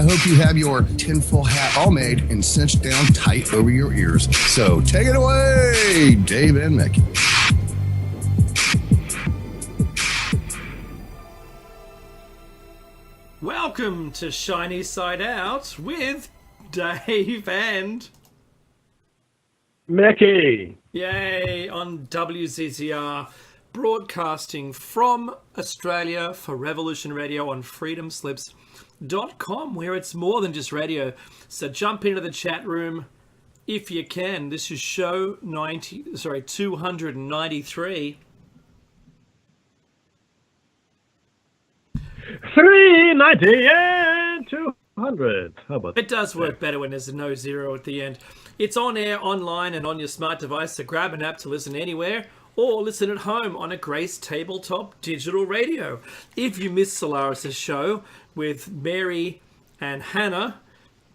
hope you have your tinfoil hat all made and cinched down tight over your ears. So take it away, Dave and Mickey. Welcome to Shiny Side Out with Dave and Mickey. Yay, on WZZR, broadcasting from Australia for Revolution Radio on freedomslips.com, where it's more than just radio. So jump into the chat room if you can. This is show 293. 390 and 200. How about that? It does work better when there's a no zero at the end. It's on air, online, and on your smart device, so grab an app to listen anywhere or listen at home on a Grace Tabletop digital radio. If you missed Solaris' show with Mary and Hannah,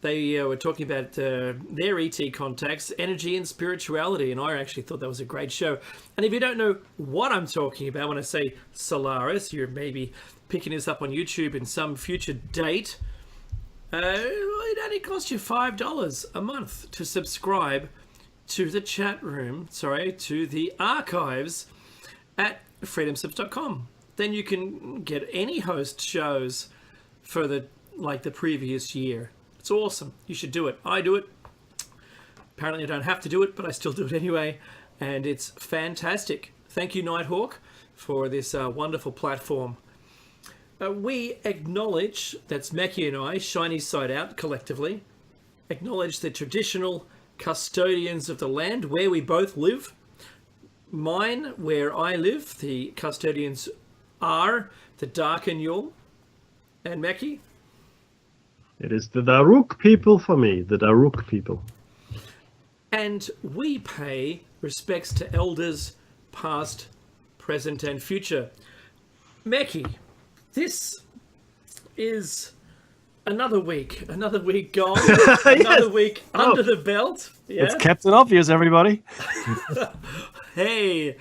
they were talking about their ET contacts, energy and spirituality, and I actually thought that was a great show. And if you don't know what I'm talking about when I say Solaris, you're maybe picking this up on YouTube in some future date. It only costs you $5 a month to subscribe to the chat room, to the archives at freedomslips.com. Then you can get any host shows for the previous year. It's awesome. You should do it. I do it. Apparently I don't have to do it, but I still do it anyway, and it's fantastic. Thank you, Nighthawk, for this wonderful platform. We acknowledge, that's Mackie and I, Shiny Side Out collectively, acknowledge the traditional custodians of the land where we both live. Mine, where I live, the custodians are the Darkanyul. And Mackie? It is the Daruk people for me, the Daruk people. And we pay respects to elders past, present, and future. Mackie, this is another week gone, another week under the belt. Yeah? It's Captain Obvious, everybody. Hey,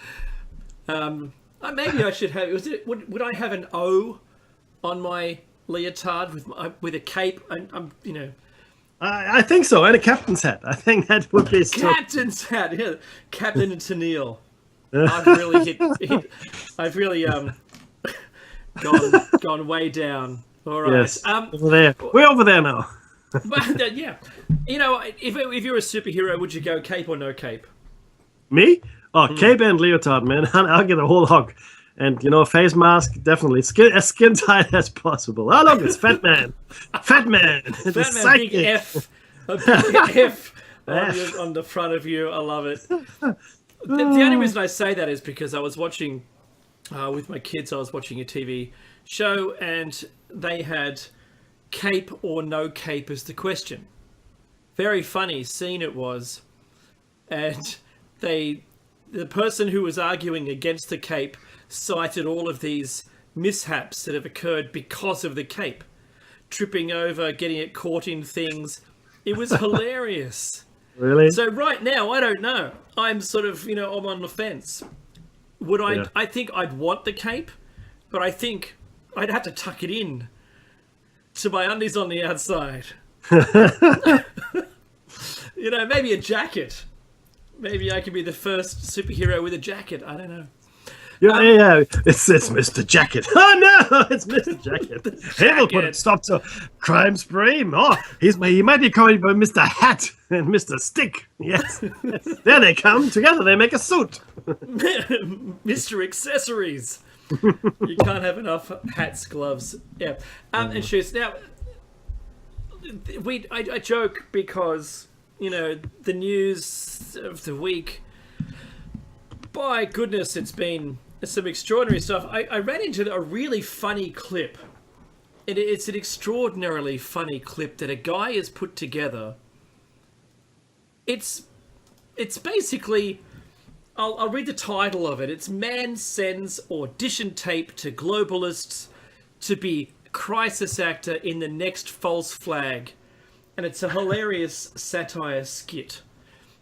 maybe I should have. Would I have an O on my leotard with a cape? I think so, and a captain's hat. I think that would be captain's hat. Yeah, Captain and Tennille. I've really hit. I've really gone way down. All right. Yes. Over there. We're over there now. But yeah, if you're a superhero, would you go cape or no cape? Me? Oh, cape and leotard, man. I'll get a whole hog. And, face mask, definitely. As skin tight as possible. Oh, look, it's Fat Man. Fat Man. Fat Man, big F. A big F on the front of you. I love it. The only reason I say that is because I was watching, with my kids, I was watching a TV show, and they had cape or no cape as the question. Very funny scene it was. And the person who was arguing against the cape cited all of these mishaps that have occurred because of the cape. Tripping over, getting it caught in things. It was hilarious. Really? So right now, I don't know. I'm sort of, I'm on the fence. Would I? Yeah. I think I'd want the cape, but I think I'd have to tuck it in to my undies on the outside. Maybe a jacket. Maybe I could be the first superhero with a jacket. I don't know. Yeah. It's Mr. Jacket. Oh no, it's Mr. Jacket. He'll put a stop to crime spree. Oh, he might be calling by Mr. Hat and Mr. Stick. Yes. There they come together. They make a suit. Mr. Accessories. You can't have enough hats, gloves, and shoes. Now, I joke because the news of the week. By goodness, it's been some extraordinary stuff. I ran into a really funny clip. It's an extraordinarily funny clip that a guy has put together. It's basically, I'll read the title of it. It's Man Sends Audition Tape to Globalists to be Crisis Actor in the Next False Flag. And it's a hilarious satire skit.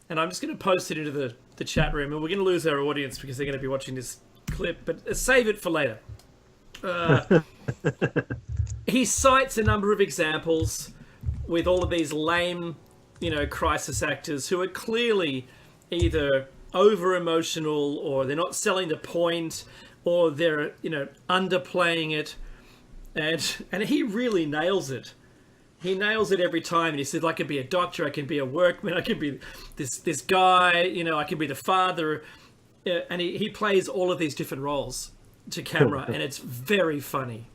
And I'm just going to post it into the chat room, and we're going to lose our audience because they're going to be watching this clip, but save it for later. He cites a number of examples with all of these lame, crisis actors who are clearly either over emotional, or they're not selling the point, or they're underplaying it, and he really nails it. He nails it every time, and he said, I can be a doctor, I can be a workman, I can be this guy, I can be the father, and he plays all of these different roles to camera, and it's very funny.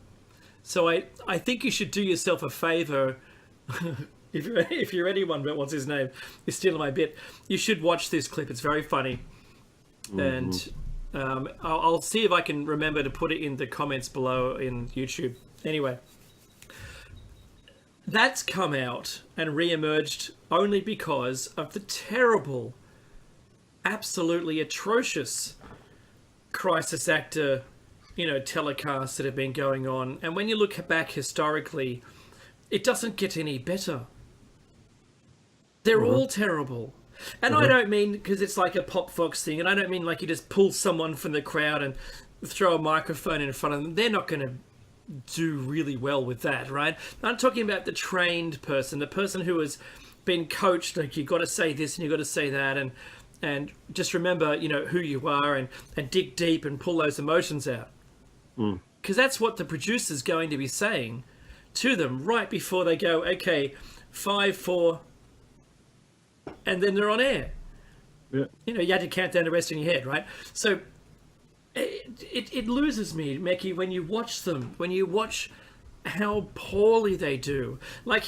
So I think you should do yourself a favor. If you're anyone but what's his name is stealing my bit, you should watch this clip. It's very funny. And I'll see if I can remember to put it in the comments below in YouTube. Anyway, that's come out and re-emerged only because of the terrible, absolutely atrocious crisis actor, telecasts that have been going on. And when you look back historically, it doesn't get any better. They're all terrible. And I don't mean because it's like a Pop Fox thing, and I don't mean like you just pull someone from the crowd and throw a microphone in front of them. They're not going to do really well with that, right? I'm talking about the trained person, the person who has been coached, like you've got to say this and you've got to say that, and just remember, who you are, and dig deep and pull those emotions out. Because that's what the producer's going to be saying to them right before they go, okay, 5, 4, and then they're on air. Yeah. You had to count down the rest in your head, right? So it loses me, Mecky, when you watch them, when you watch how poorly they do. I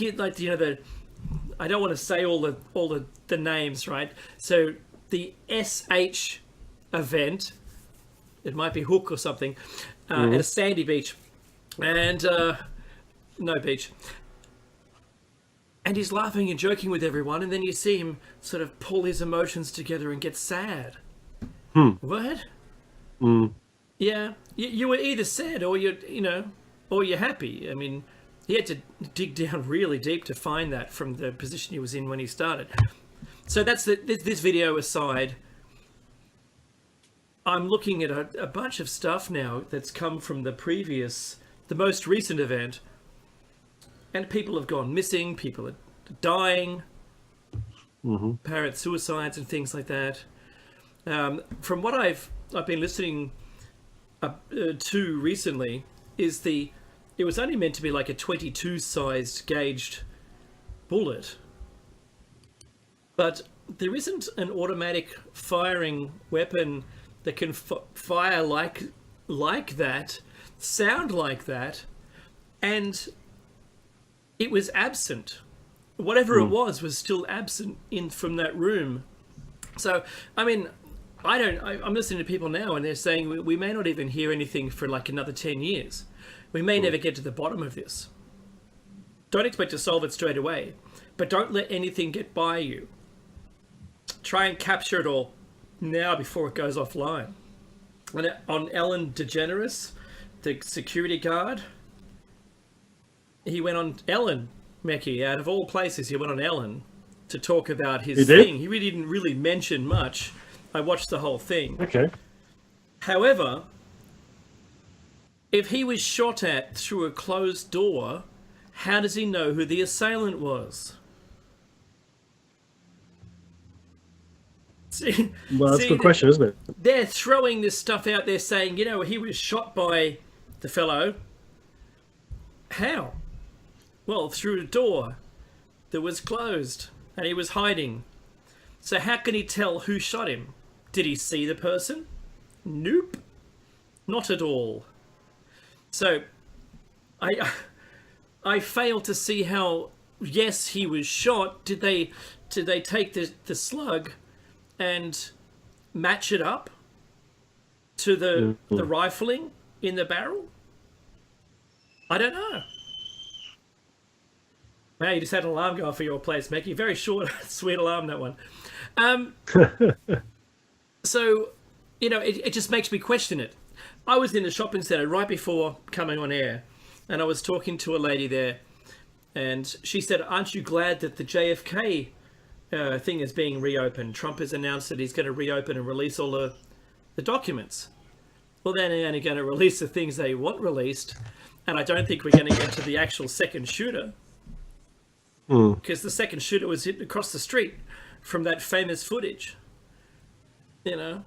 don't want to say all the names, right? So the SH event, it might be Hook or something, at a sandy beach, and no beach. And he's laughing and joking with everyone, and then you see him sort of pull his emotions together and get sad. What? Yeah, you were either sad or you're happy. I mean, he had to dig down really deep to find that from the position he was in when he started. So that's this video aside. I'm looking at a bunch of stuff now that's come from the most recent event. And people have gone missing, people are dying, apparent suicides and things like that. From what I've been listening to recently, it was only meant to be like a 22 sized gauged bullet. But there isn't an automatic firing weapon that can fire like that, sound like that, and it was absent. Whatever it was still absent from that room. So, I mean, I'm listening to people now and they're saying we may not even hear anything for like another 10 years. We may never get to the bottom of this. Don't expect to solve it straight away, but don't let anything get by you. Try and capture it all now before it goes offline. And on Ellen DeGeneres, the security guard, he went on Ellen, Mecky, out of all places, he went on Ellen to talk about his thing. He really didn't really mention much. I watched the whole thing. Okay. However, if he was shot at through a closed door, how does he know who the assailant was? Well, that's a good question, isn't it? They're throwing this stuff out there saying, he was shot by the fellow. How? Well, through a door that was closed and he was hiding. So how can he tell who shot him? Did he see the person? Nope. Not at all. So I fail to see how, yes, he was shot. Did they take the slug and match it up to the rifling in the barrel? I don't know. Wow, you just had an alarm go off for your place, Mecky. Very short, sweet alarm, that one. So, it just makes me question it. I was in a shopping centre right before coming on air, and I was talking to a lady there, and she said, aren't you glad that the JFK thing is being reopened? Trump has announced that he's going to reopen and release all the documents. Well, then they're only going to release the things they want released, and I don't think we're going to get to the actual second shooter. because the second shooter was hit across the street from that famous footage. You know,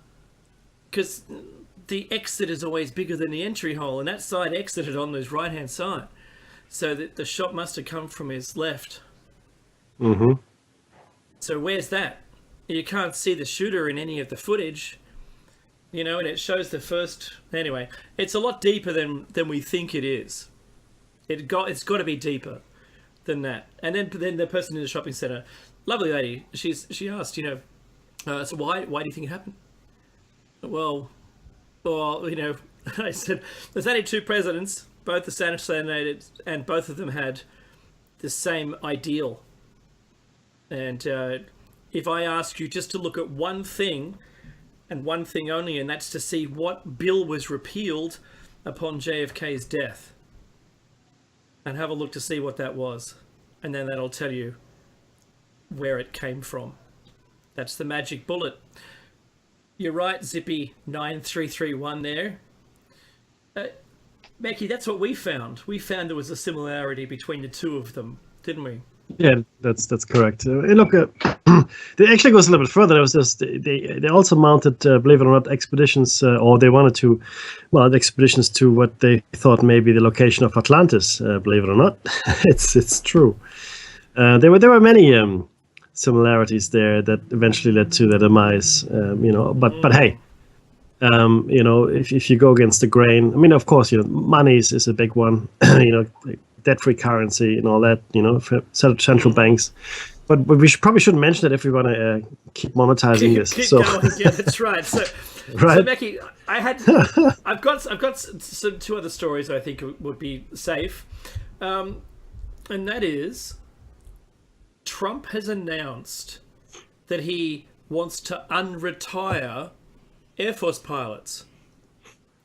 because the exit is always bigger than the entry hole, and that side exited on his right-hand side, so that the shot must have come from his left. Mm-hmm. So where's that? You can't see the shooter in any of the footage, you know, and it shows the first. Anyway, it's a lot deeper than we think it is. It's got to be deeper than that. And then the person in the shopping centre, lovely lady, she asked, you know, so why do you think it happened? Well, you know, I said there's only two presidents, both assassinated, and both of them had the same ideal. And if I ask you just to look at one thing, and one thing only, and that's to see what bill was repealed upon JFK's death, and have a look to see what that was, and then that'll tell you where it came from. That's the magic bullet. You're right, Zippy 9331 there. Becky, that's what we found. We found there was a similarity between the two of them, didn't we? Yeah, that's correct. Look, it actually goes a little bit further. It was just they also mounted, believe it or not, expeditions, or they wanted to mount expeditions to what they thought may be the location of Atlantis. Believe it or not, it's true. There were many similarities there that eventually led to their demise. You know, but hey. You know, if you go against the grain, I mean, of course, you know, money is a big one. You know, debt-free currency and all that. You know, for central banks. But we probably shouldn't mention that if we want to keep monetizing this. Keep so going. Yeah, that's right. So, right. So Becky, I've got some two other stories I think would be safe, and that is, Trump has announced that he wants to unretire Air Force pilots.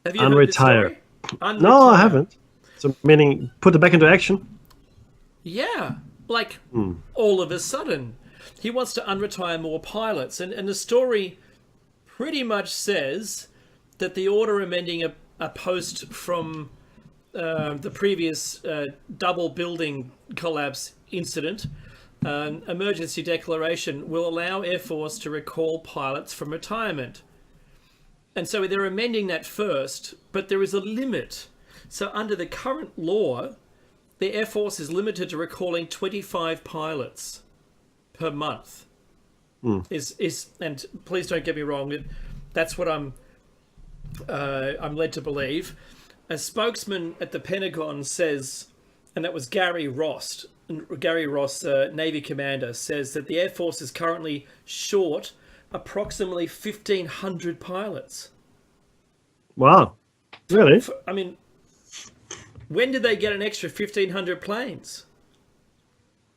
Have you heard this story? Unretire. No, I haven't. So meaning put it back into action? Yeah, like all of a sudden. He wants to unretire more pilots. And the story pretty much says that the order amending a post from the previous double building collapse incident, emergency declaration, will allow Air Force to recall pilots from retirement. And so they're amending that first, but there is a limit. So under the current law, the Air Force is limited to recalling 25 pilots per month. And please don't get me wrong, that's what I'm led to believe. A spokesman at the Pentagon says, and that was Gary Ross, Navy commander, says that the Air Force is currently short approximately 1,500 pilots. Wow. Really? I mean, when did they get an extra 1,500 planes?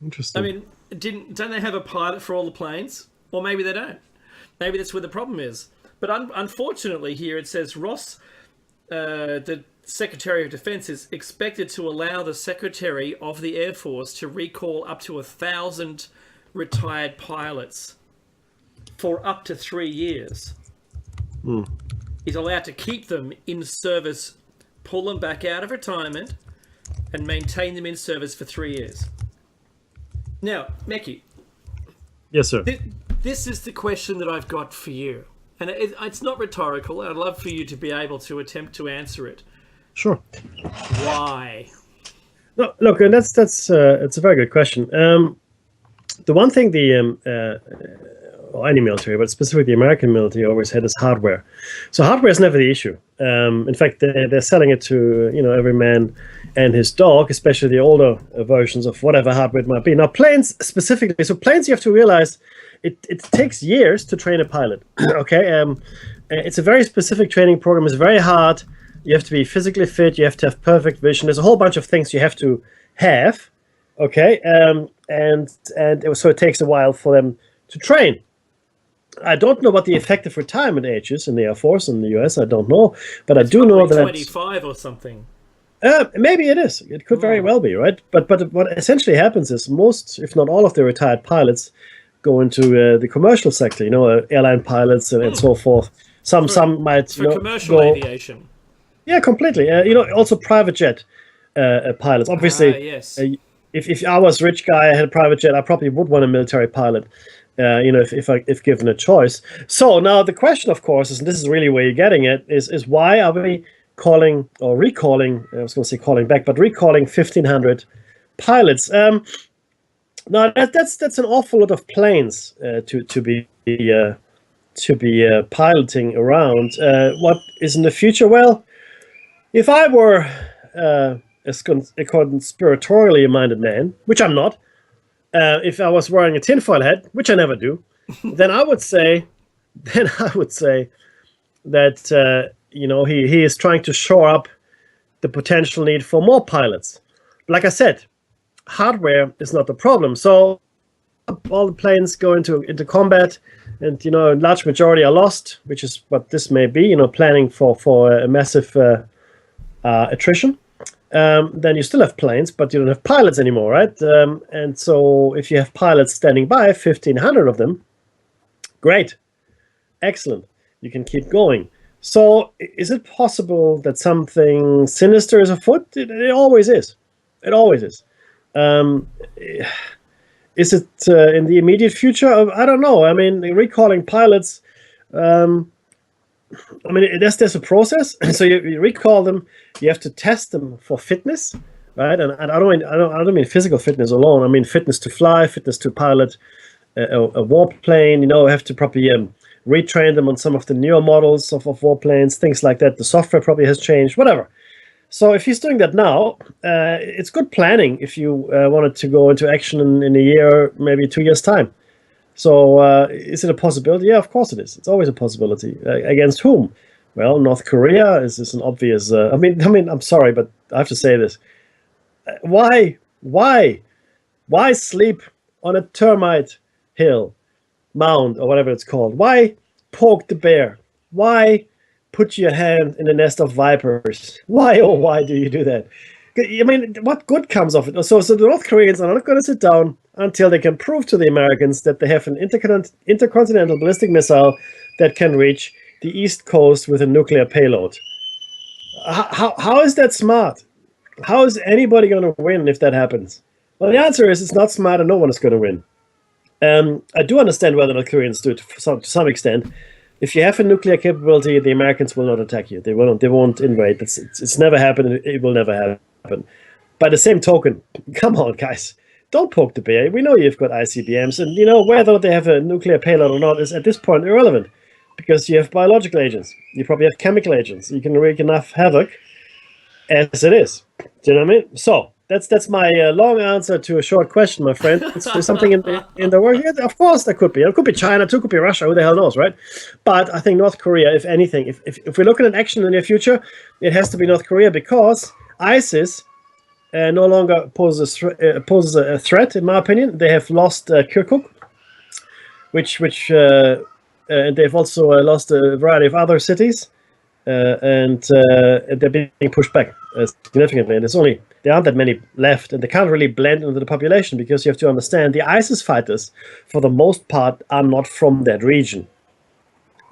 Interesting. I mean, don't they have a pilot for all the planes? Or maybe they don't. Maybe that's where the problem is. But unfortunately here it says Ross, the Secretary of Defense, is expected to allow the Secretary of the Air Force to recall up to 1,000 retired pilots for up to 3 years. He's allowed to keep them in service, pull them back out of retirement, and maintain them in service for 3 years. Now, Meki. Yes, sir. This is the question that I've got for you. And it's not rhetorical. I'd love for you to be able to attempt to answer it. Sure. Why? No, look, and that's it's a very good question. The one thing any military, but specifically the American military, always had is hardware. So hardware is never the issue. In fact, they're selling it to every man and his dog, especially the older versions of whatever hardware it might be. Now, planes specifically. So planes, you have to realize, it takes years to train a pilot. Okay, it's a very specific training program. It's very hard. You have to be physically fit. You have to have perfect vision. There's a whole bunch of things you have to have. Okay, so it takes a while for them to train. I don't know what the effective retirement age is in the Air Force in the US. I don't know, but I do know that 25 or something. Maybe it is. It could very well be, right? But what essentially happens is most, if not all, of the retired pilots go into the commercial sector. Airline pilots and so forth. Some might for commercial aviation. Yeah, completely. Also private jet pilots. Obviously, yes. if I was a rich guy, I had a private jet, I probably would want a military pilot. If given a choice. So now the question, of course, is, and this is really where you're getting it, is why are we calling or recalling? I was going to say calling back, but recalling 1,500 pilots. Now that's an awful lot of planes to be piloting around. What is in the future? Well, if I were a conspiratorially minded man, which I'm not, if I was wearing a tinfoil hat, which I never do, then I would say that he is trying to shore up the potential need for more pilots. Like I said, hardware is not the problem. So all the planes go into combat, and a large majority are lost, which is what this may be. Planning for a massive attrition. Then you still have planes, but you don't have pilots anymore, right? And so if you have pilots standing by, 1,500 of them, great, excellent. You can keep going. So is it possible that something sinister is afoot? It always is. It always is. Is it in the immediate future? I don't know. I mean, recalling pilots, there's a process. So you recall them. You have to test them for fitness, right? And I don't mean physical fitness alone. I mean fitness to fly, fitness to pilot a warplane. Have to probably retrain them on some of the newer models of warplanes, things like that. The software probably has changed, whatever. So if he's doing that now, it's good planning if you wanted to go into action in a year, maybe 2 years' time. So is it a possibility? Yeah, of course it is. It's always a possibility. Against whom? Well, North Korea is an obvious. I'm sorry, but I have to say this. Why sleep on a termite hill, mound, or whatever it's called? Why poke the bear? Why put your hand in a nest of vipers? Why do you do that? I mean, what good comes of it? So the North Koreans are not going to sit down until they can prove to the Americans that they have an intercontinental ballistic missile that can reach the East Coast with a nuclear payload. How is that smart? How is anybody going to win if that happens? Well, the answer is it's not smart and no one is going to win. I do understand why the North Koreans do it to some extent. If you have a nuclear capability, the Americans will not attack you. They won't invade. It's never happened. It will never happen. By the same token, come on, guys. Don't poke the bear. We know you've got ICBMs. And, whether they have a nuclear payload or not is at this point irrelevant. Because you have biological agents. You probably have chemical agents. You can wreak enough havoc as it is. Do you know what I mean? So that's my long answer to a short question, my friend. Is something in the world? Yeah, of course there could be. It could be China too. Could be Russia. Who the hell knows, right? But I think North Korea, if anything, if we're looking at action in the near future, it has to be North Korea because ISIS no longer poses a threat, in my opinion. They have lost Kirkuk, which and they've also lost a variety of other cities, and they're being pushed back significantly. And there aren't that many left, and they can't really blend into the population because you have to understand the ISIS fighters, for the most part, are not from that region.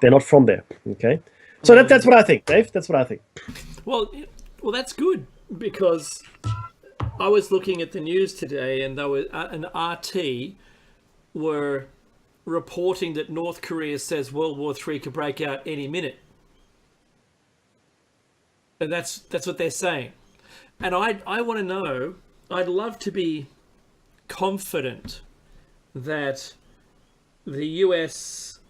They're not from there. Okay, so that's what I think, Dave. That's what I think. Well, that's good because I was looking at the news today, and there was an RT were reporting that North Korea says World War III could break out any minute. And that's what they're saying. And I want to know, I'd love to be confident that the US,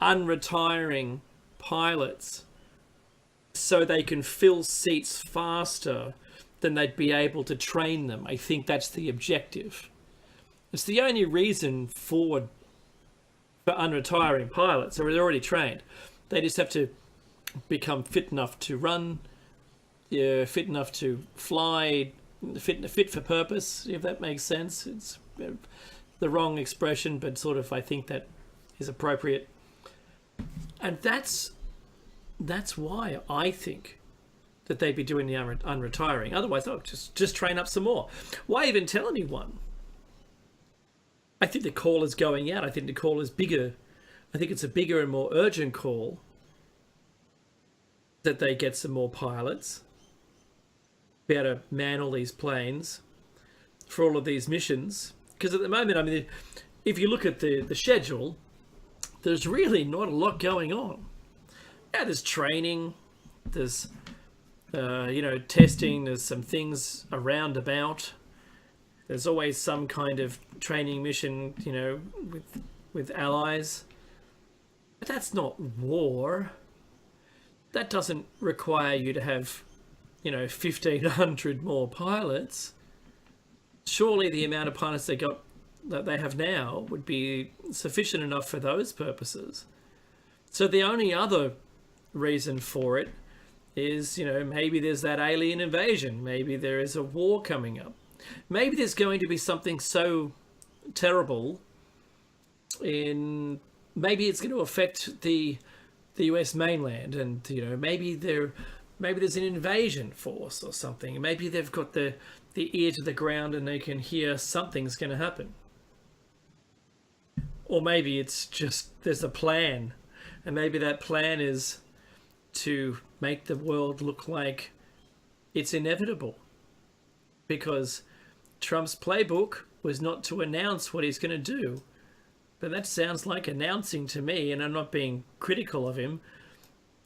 unretiring pilots so they can fill seats faster than they'd be able to train them. I think that's the objective. It's the only reason for unretiring pilots. They're already trained. They just have to become fit enough to run, fit enough to fly, fit for purpose, if that makes sense. It's the wrong expression, but sort of I think that is appropriate. And that's why I think that they'd be doing the unretiring. Otherwise, just train up some more. Why even tell anyone? I think the call is going out. I think the call is bigger. I think it's a bigger and more urgent call that they get some more pilots. be able to man all these planes for all of these missions. Because at the moment, I mean, if you look at the schedule, there's really not a lot going on. Yeah, there's training, there's testing, there's some things around about. There's always some kind of training mission, with allies. But that's not war. That doesn't require you to have, 1,500 more pilots. Surely the amount of pilots that they have now would be sufficient enough for those purposes. So the only other reason for it is, maybe there's that alien invasion. Maybe there is a war coming up. Maybe there's going to be something so terrible maybe it's going to affect the US mainland, and maybe there's an invasion force or something. Maybe they've got the ear to the ground and they can hear something's going to happen. Or maybe it's just there's a plan, and maybe that plan is to make the world look like it's inevitable, because Trump's playbook was not to announce what he's going to do. But that sounds like announcing to me, and I'm not being critical of him,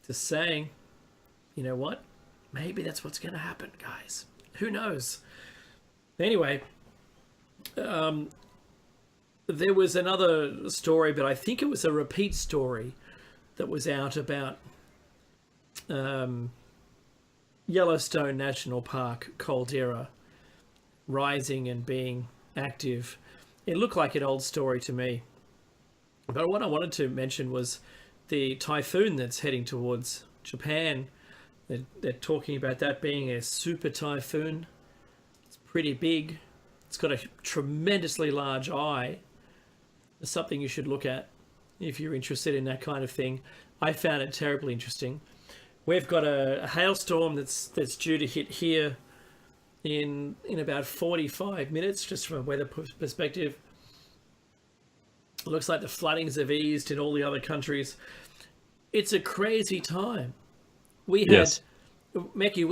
just saying, you know what? Maybe that's what's going to happen, guys. Who knows? Anyway, there was another story, but I think it was a repeat story that was out about Yellowstone National Park caldera rising and being active. It looked like an old story to me. But what I wanted to mention was the typhoon that's heading towards Japan. They're talking about that being a super typhoon. It's pretty big. It's got a tremendously large eye. It's something you should look at if you're interested in that kind of thing. I found it terribly interesting. We've got a hailstorm that's due to hit here in about 45 minutes, just from a weather perspective. It looks like the floodings have eased in all the other countries. It's a crazy time. Yes. Mecky,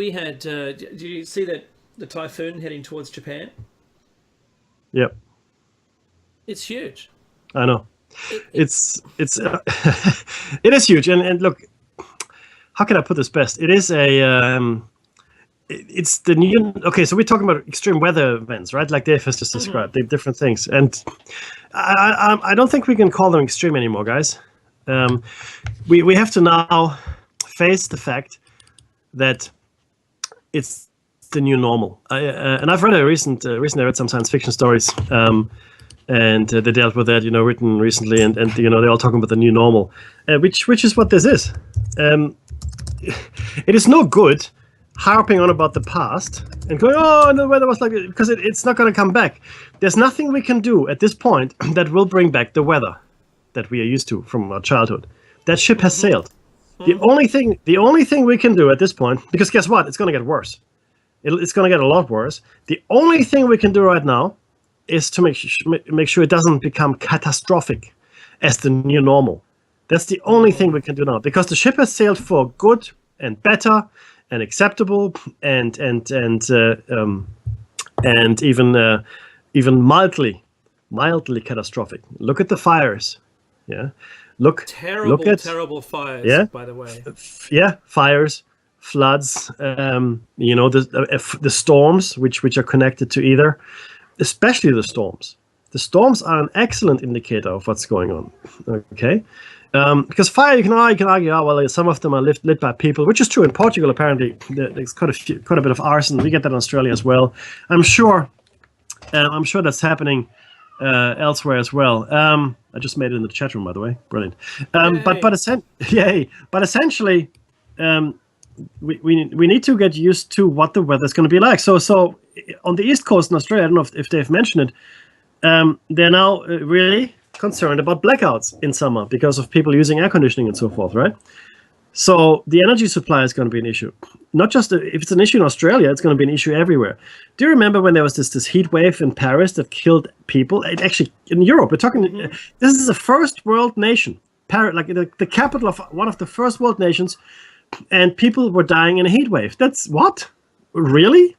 did you see that the typhoon heading towards Japan? Yep. It's huge. I know. It's it is huge. And look, how can I put this best? It is it's the new. Okay, so we're talking about extreme weather events, right? Like Dave has just described, they're different things, and I don't think we can call them extreme anymore, guys. We have to now face the fact that it's the new normal. And I've read recently I read some science fiction stories, and they dealt with that, written recently, and they're all talking about the new normal, which is what this is. It is no good harping on about the past and going, oh, no, the weather was like it, because it's not going to come back. There's nothing we can do at this point that will bring back the weather that we are used to from our childhood. That ship has sailed. The only thing we can do at this point, because guess what? It's going to get worse. It's going to get a lot worse. The only thing we can do right now is to make sure it doesn't become catastrophic as the new normal. That's the only thing we can do now, because the ship has sailed for good and better and acceptable and even mildly catastrophic. Look at the fires. Yeah. Terrible fires, yeah? By the way. Yeah, fires, floods, the storms which are connected to either, especially the storms. The storms are an excellent indicator of what's going on. Okay? Because fire, you can argue, some of them are lit by people, which is true in Portugal. Apparently, there's quite a bit of arson. We get that in Australia as well. I'm sure that's happening elsewhere as well. I just made it in the chat room, by the way. Brilliant. But essentially, we need to get used to what the weather's going to be like. So on the East Coast in Australia, I don't know if they've mentioned it. They're now really concerned about blackouts in summer because of people using air conditioning and so forth, right? So the energy supply is going to be an issue. Not just if it's an issue in Australia, it's going to be an issue everywhere. Do you remember when there was this heat wave in Paris that killed people? Actually, in Europe, we're talking. This is the first world nation, like the capital of one of the first world nations, and people were dying in a heat wave. That's what? really?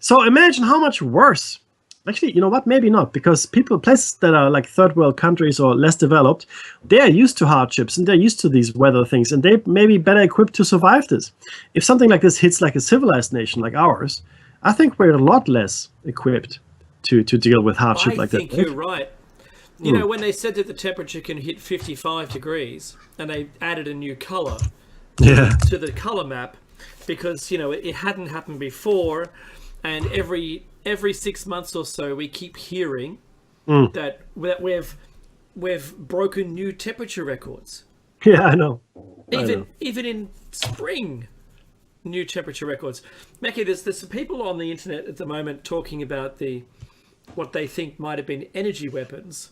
So imagine how much worse. Actually, you know what? Maybe not, because places that are like third world countries or less developed, they are used to hardships and they're used to these weather things, and they may be better equipped to survive this. If something like this hits like a civilized nation like ours, I think we're a lot less equipped to deal with hardship like that. I think you're right. You know, when they said that the temperature can hit 55 degrees, and they added a new color to the color map, because, you know, it hadn't happened before, and every 6 months or so we keep hearing that we've broken new temperature records. Yeah, I know. Even in spring, new temperature records. Mackie, there's some people on the internet at the moment talking about what they think might have been energy weapons.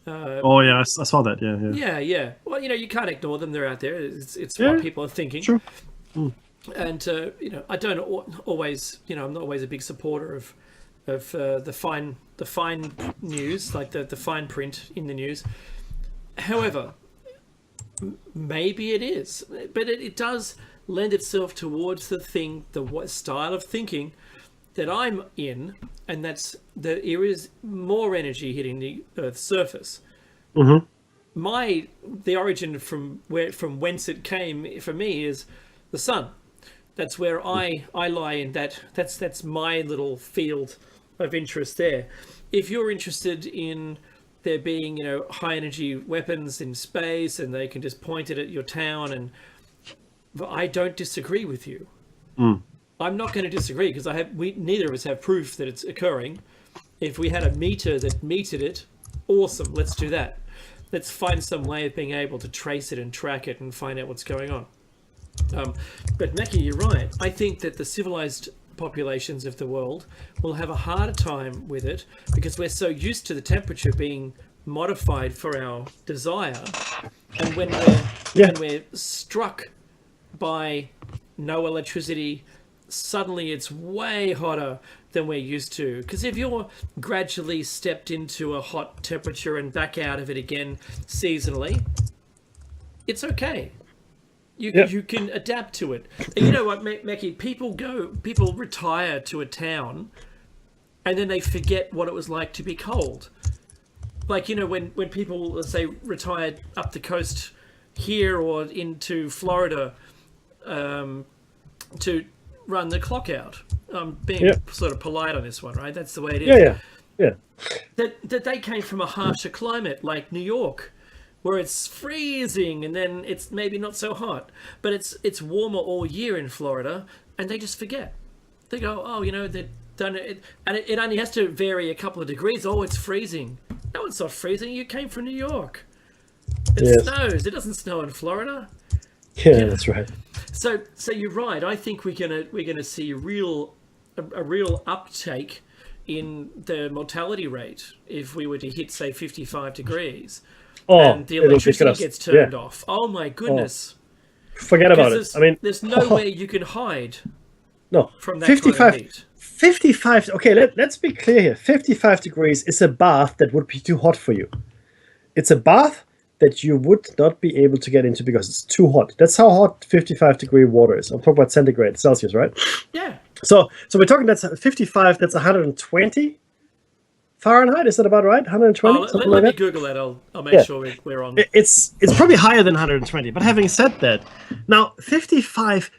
Oh yeah, I saw that. Yeah. Well, you know, you can't ignore them. They're out there. It's what people are thinking. Sure. And you know, I don't always, you know, I'm not always a big supporter of the fine news, like the fine print in the news. However, maybe it is, but it does lend itself towards the style of thinking that I'm in, and that's that there is more energy hitting the Earth's surface. The origin from whence it came for me is the sun. That's where I lie in that. That's my little field of interest there. If you're interested in there being, you know, high energy weapons in space and they can just point it at your town, and I don't disagree with you. I'm not going to disagree, because neither of us have proof that it's occurring. If we had a meter that metered it, awesome, let's do that. Let's find some way of being able to trace it and track it and find out what's going on. But Mackie, you're right. I think that the civilized populations of the world will have a harder time with it, because we're so used to the temperature being modified for our desire, and when we're struck by no electricity, suddenly it's way hotter than we're used to. Because if you're gradually stepped into a hot temperature and back out of it again seasonally, it's okay. You can adapt to it. And you know what, Mackie? People retire to a town, and then they forget what it was like to be cold. Like, you know, when people, let's say, retired up the coast here or into Florida to run the clock out. I'm being sort of polite on this one, right? That's the way it is. Yeah. That they came from a harsher climate like New York, where it's freezing and then it's maybe not so hot, but it's warmer all year in Florida, and they just forget. They go, oh, you know, they've done it, and it only has to vary a couple of degrees. Oh, it's freezing. No, it's not freezing. You came from New York. It snows. It doesn't snow in Florida. Yeah, that's right. So you're right. I think we're gonna see a real uptake in the mortality rate if we were to hit, say, 55 degrees. And the electricity gets turned off. Oh my goodness! Forget about it. I mean, there's no way you can hide. No, from that 55. Kind of heat. 55. Okay, let's be clear here. 55 degrees is a bath that would be too hot for you. It's a bath that you would not be able to get into because it's too hot. That's how hot 55-degree water is. I'm talking about centigrade, Celsius, right? Yeah. So we're talking, that's 55. That's 120. Fahrenheit, is that about right? 120? Let me Google that. I'll make sure we're on. It's probably higher than 120. But having said that, now 55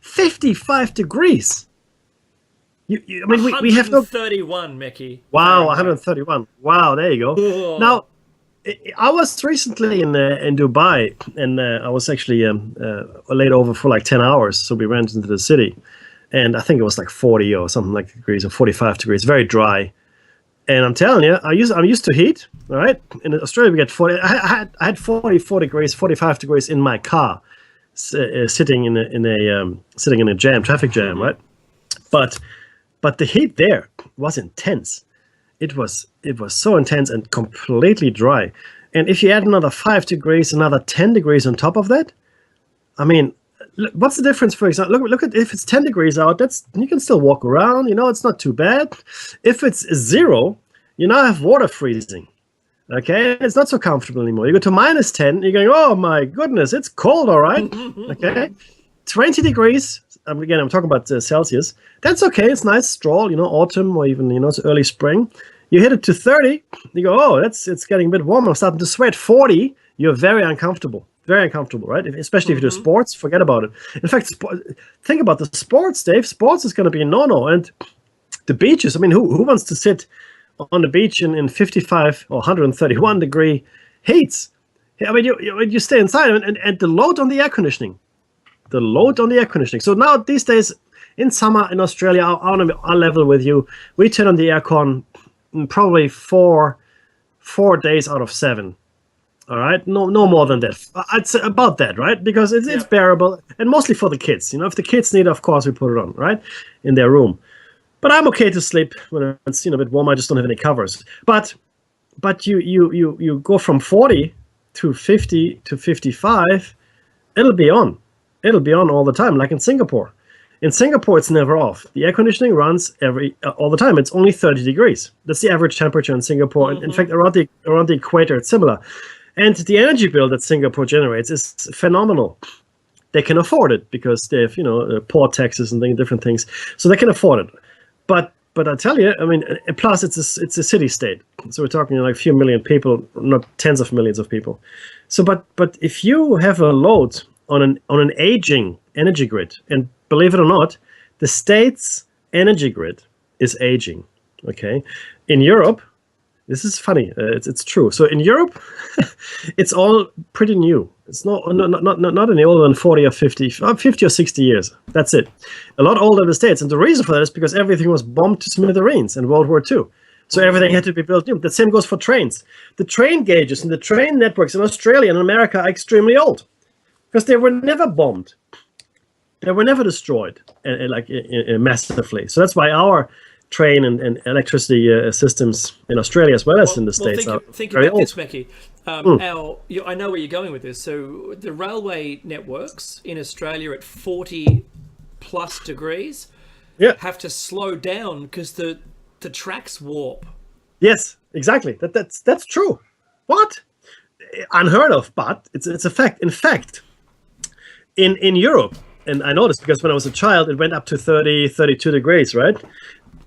degrees. I mean, we have no 131, Mickey. Wow, 131. Wow, there you go. Whoa. Now, I was recently in Dubai, and I was actually laid over for like 10 hours. So we went into the city, and I think it was like 40 or something like degrees, or 45 degrees, very dry. And I'm telling you, I'm used to heat. All right, in Australia we get 40. I had 44 degrees, 45 degrees in my car, sitting in a traffic jam, right? But the heat there was intense. It was so intense and completely dry. And if you add another 5 degrees, another 10 degrees on top of that, I mean, what's the difference? For example, look at, if it's 10 degrees out, you can still walk around. You know, it's not too bad. If it's 0, you now have water freezing. Okay, it's not so comfortable anymore. You go to -10, you're going, oh my goodness, it's cold, all right. Okay, 20 degrees I'm talking about Celsius. That's okay. It's nice stroll, autumn or even it's early spring. You hit it to 30, you go, oh, it's getting a bit warmer. I'm starting to sweat. 40, you're very uncomfortable. Very uncomfortable, right? Especially if you do sports, forget about it. In fact, think about the sports, Dave. Sports is going to be a no-no. And the beaches, I mean, who wants to sit on the beach in 55 or 131 degree heats? I mean, you stay inside, and the load on the air conditioning. So now, these days, in summer in Australia, I'll level with you. We turn on the aircon probably four days out of 7. All right, no more than that. I'd say about that, right? Because it's bearable, and mostly for the kids. If the kids need it, of course we put it on, right, in their room. But I'm okay to sleep when it's a bit warm. I just don't have any covers. But you go from 40 to 50 to 55. It'll be on all the time, like in Singapore. In Singapore, it's never off. The air conditioning runs all the time. It's only 30 degrees. That's the average temperature in Singapore. In fact, around the equator, it's similar. And the energy bill that Singapore generates is phenomenal. They can afford it because they have, port taxes and different things, so they can afford it. But I tell you, I mean, plus it's a city state, so we're talking like a few million people, not tens of millions of people. So, but if you have a load on an aging energy grid, and believe it or not, the state's energy grid is aging. Okay, in Europe. This is funny. It's true. So in Europe, it's all pretty new. It's not any older than 40 or 50 or 60 years. That's it. A lot older than the States. And the reason for that is because everything was bombed to smithereens in World War II. So everything had to be built new. The same goes for trains. The train gauges and the train networks in Australia and America are extremely old because they were never bombed. They were never destroyed massively. So that's why our train and electricity systems in Australia as well as in the States think about this, Mackie. I know where you're going with this. So the railway networks in Australia at 40 plus degrees have to slow down because the tracks warp. Yes, exactly. That's true. What? Unheard of, but it's a fact. In fact, in Europe, and I noticed because when I was a child, it went up to 30, 32 degrees, right?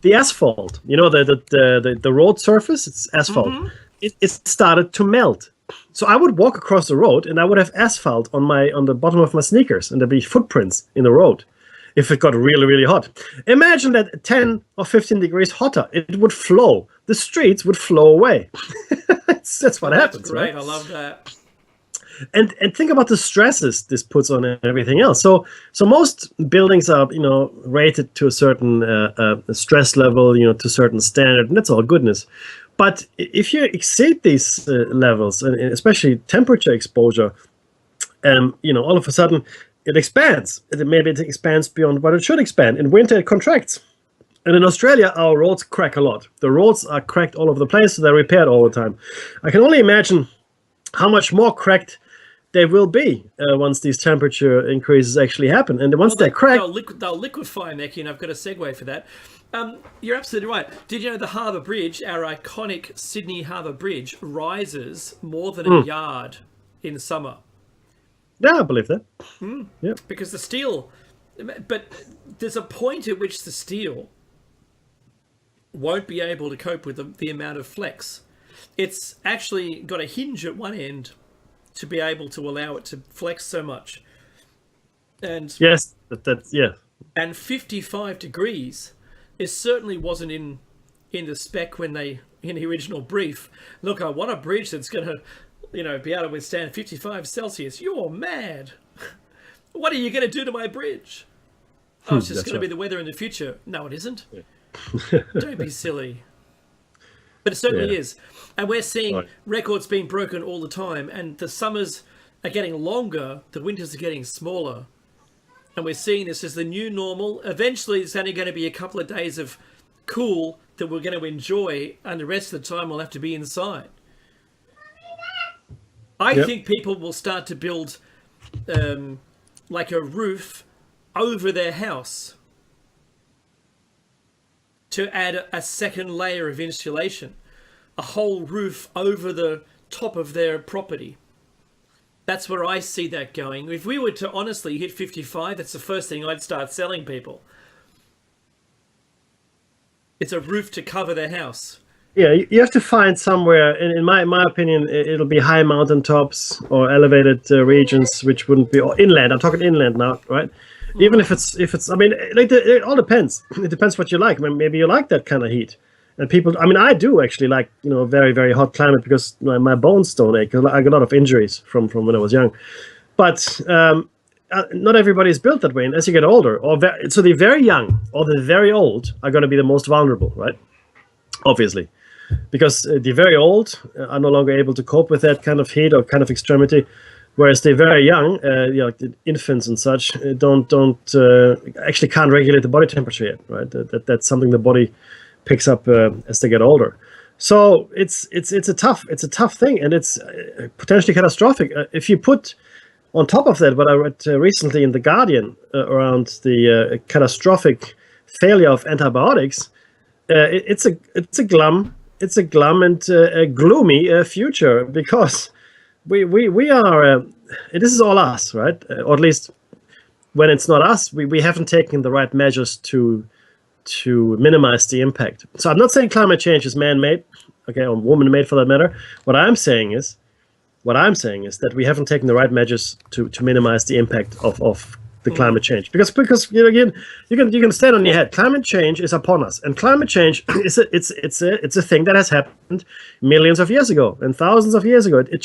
The asphalt, the road surface, it's asphalt. It started to melt. So I would walk across the road and I would have asphalt on the bottom of my sneakers, and there'd be footprints in the road if it got really, really hot. Imagine that 10 or 15 degrees hotter, it would flow. The streets would flow away. That's what happens. Great, right? I love that. And think about the stresses this puts on everything else. So most buildings are rated to a certain stress level, to a certain standard, and that's all goodness. But if you exceed these levels, and especially temperature exposure, all of a sudden it expands. Maybe it expands beyond what it should expand. In winter, it contracts. And in Australia, our roads crack a lot. The roads are cracked all over the place, so they're repaired all the time. I can only imagine how much more cracked they will be once these temperature increases actually happen. And once they're cracked... They'll liquefy, Mackie, and I've got a segue for that. You're absolutely right. Did you know the Harbour Bridge, our iconic Sydney Harbour Bridge, rises more than a yard in summer? Yeah, I believe that. Yeah. Because the steel... But there's a point at which the steel won't be able to cope with the amount of flex. It's actually got a hinge at one end to be able to allow it to flex so much. And yes, and 55 degrees, it certainly wasn't in the spec in the original brief. Look, I want a bridge that's going to, be able to withstand 55 Celsius. You're mad. What are you going to do to my bridge? Oh, it's just going to be the weather in the future. No, it isn't. Yeah. Don't be silly. But it certainly is. And we're seeing records being broken all the time. And the summers are getting longer. The winters are getting smaller. And we're seeing this as the new normal. Eventually, it's only going to be a couple of days of cool that we're going to enjoy. And the rest of the time, we'll have to be inside. I think people will start to build like a roof over their house to add a second layer of insulation, a whole roof over the top of their property. That's where I see that going. If we were to honestly hit 55, that's the first thing I'd start selling people. It's a roof to cover their house. Yeah, you have to find somewhere. In my opinion, it'll be high mountain tops or elevated regions, which wouldn't be, or inland. I'm talking inland now, right? Even if it's. I mean, it all depends. It depends what you like. I mean, maybe you like that kind of heat. And people, I mean, I do actually like, very, very hot climate because my bones don't ache. I got a lot of injuries from when I was young. But not everybody is built that way. And as you get older, so the very young or the very old are going to be the most vulnerable, right? Obviously. Because the very old are no longer able to cope with that kind of heat or kind of extremity, whereas the very young, the infants and such, don't actually can't regulate the body temperature yet, right? That's something the body picks up as they get older. So it's a tough thing, and it's potentially catastrophic. If you put on top of that what I read recently in The Guardian around the catastrophic failure of antibiotics, it's a glum and gloomy future, because we are this is all us, right? Or at least when it's not us, we haven't taken the right measures to minimize the impact. So I'm not saying climate change is man-made, okay, or woman-made for that matter. What I'm saying is that we haven't taken the right measures to minimize the impact of the climate change, because again, you can stand on your head. Climate change is upon us, and climate change is a thing that has happened millions of years ago and thousands of years ago. It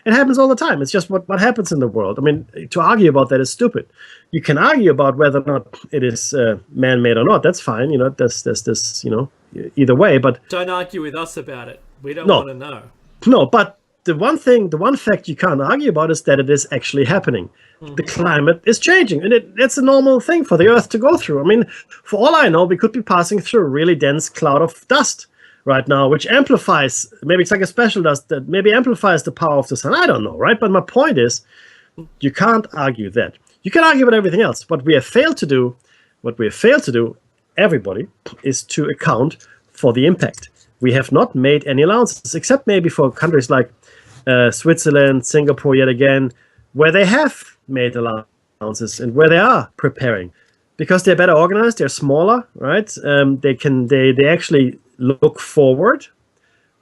happens all the time. It's just what happens in the world. I mean, to argue about that is stupid. You can argue about whether or not it is man-made or not. That's fine. There's this either way. But don't argue with us about it. We don't want to know. No, but the one fact you can't argue about is that it is actually happening. The climate is changing, and it's a normal thing for the Earth to go through. I mean, for all I know, we could be passing through a really dense cloud of dust right now, which amplifies, maybe it's like a special dust that maybe amplifies the power of the sun. I don't know, right? But my point is, you can't argue that. You can argue about everything else. What we have failed to do, everybody, is to account for the impact. We have not made any allowances, except maybe for countries like Switzerland, Singapore, yet again, where they have made allowances and where they are preparing, because they're better organized, they're smaller, right? They actually look forward,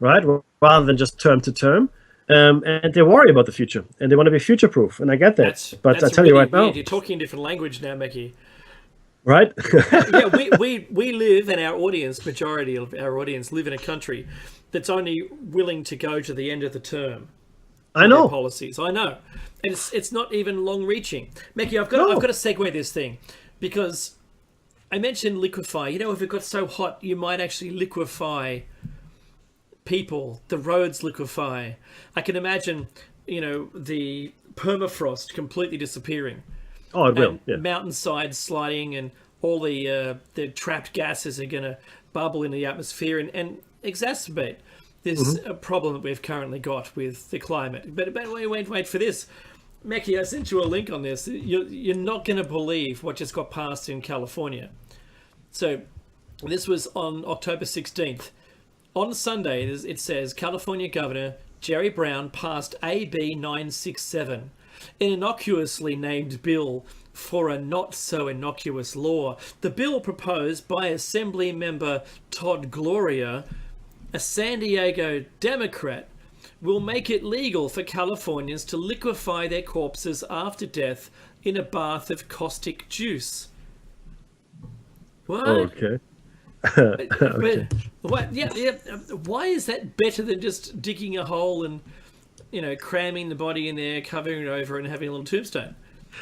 right, rather than just term to term, and they worry about the future and they want to be future proof. And I get that, but I tell you right now, you're talking a different language now, Mickey. Right? Yeah, we live, and majority of our audience live in a country that's only willing to go to the end of the term. I know policies. I know, and it's not even long-reaching. Mickey, I've got to segue this thing, because I mentioned liquefy. If it got so hot, you might actually liquefy people. The roads liquefy. I can imagine, the permafrost completely disappearing. Oh, it will. Yeah. Mountainsides sliding, and all the trapped gases are going to bubble in the atmosphere and exacerbate this problem that we've currently got with the climate. But wait for this. Meki, I sent you a link on this. You're not going to believe what just got passed in California. So this was on October 16th. On Sunday, it says California Governor Jerry Brown passed AB 967, an innocuously named bill for a not-so-innocuous law. The bill proposed by Assembly Member Todd Gloria, a San Diego Democrat, will make it legal for Californians to liquefy their corpses after death in a bath of caustic juice. What? Okay. But what? Yeah. Why is that better than just digging a hole and cramming the body in there, covering it over, and having a little tombstone?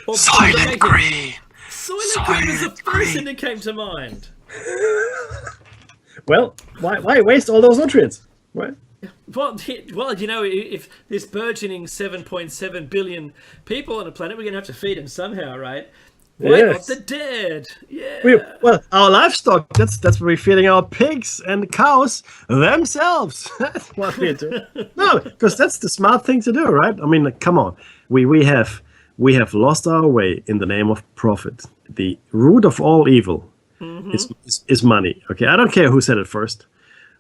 Soylent Green. Soylent Green was the first thing that came to mind. Well, why waste all those nutrients? Right? Well, if this burgeoning 7.7 billion people on the planet, we're going to have to feed them somehow, right? Why not the dead? Yeah. Well, our livestock, that's what we're feeding our pigs and cows themselves. That's what we do. No, because that's the smart thing to do, right? I mean, come on. We have lost our way in the name of profit. The root of all evil is money. Okay, I don't care who said it first.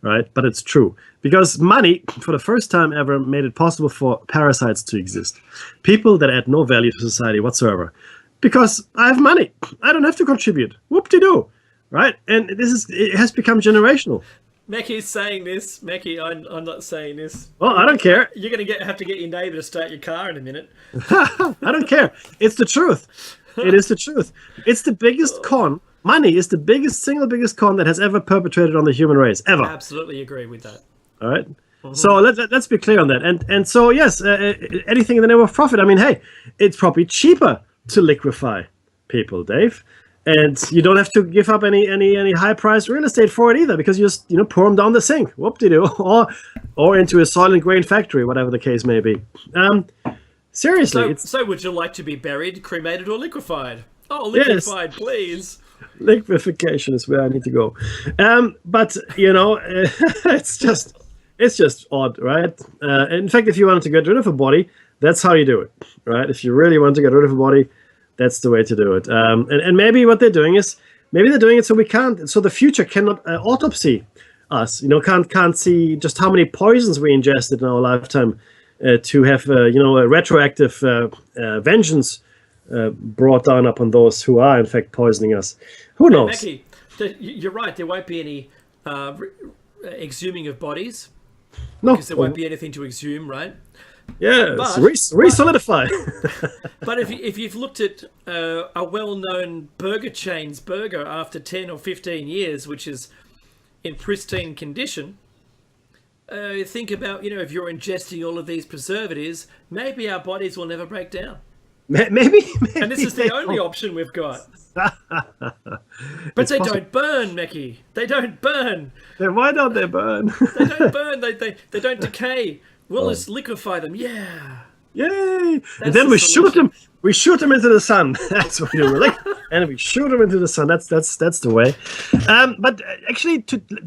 right? But it's true. Because money, for the first time ever, made it possible for parasites to exist. People that add no value to society whatsoever. Because I have money. I don't have to contribute. Whoop-de-doo. Right? And it has become generational. Meckie's saying this. Meckie, I'm not saying this. Well, I don't care. You're going to have to get your neighbour to start your car in a minute. I don't care. It's the truth. It is the truth. It's the biggest con. Money is the single biggest con that has ever perpetrated on the human race, ever. I absolutely agree with that. All right. So let's be clear on that. And so yes, anything in the name of profit. I mean, hey, it's probably cheaper to liquefy people, Dave, and you don't have to give up any high priced real estate for it either, because you just pour them down the sink, whoop-de-doo, or into a soil and grain factory, whatever the case may be. Seriously, so would you like to be buried, cremated, or liquefied? Oh, liquefied, yes. Please. Liquefaction is where I need to go. But it's just odd, right? In fact, if you wanted to get rid of a body, that's how you do it, right? If you really want to get rid of a body, that's the way to do it. And maybe what they're doing is, maybe they're doing it so the future cannot autopsy us. Can't see just how many poisons we ingested in our lifetime to have a retroactive vengeance brought down upon those who are in fact poisoning us. Who knows? Mackie, you're right. There won't be any exhuming of bodies. No, because there won't be anything to exhume, right? Yes, re-solidify. But if you've looked at a well-known burger chain's burger after 10 or 15 years, which is in pristine condition, think about, if you're ingesting all of these preservatives, maybe our bodies will never break down. Maybe and this is the only option we've got. But they don't burn, Meckie. They don't burn. Then why don't they burn? They don't burn. They don't decay. We'll just liquefy them. Yeah. Yay! And then we shoot them. We shoot them into the sun. That's what we do. And we shoot them into the sun. That's the way. But actually,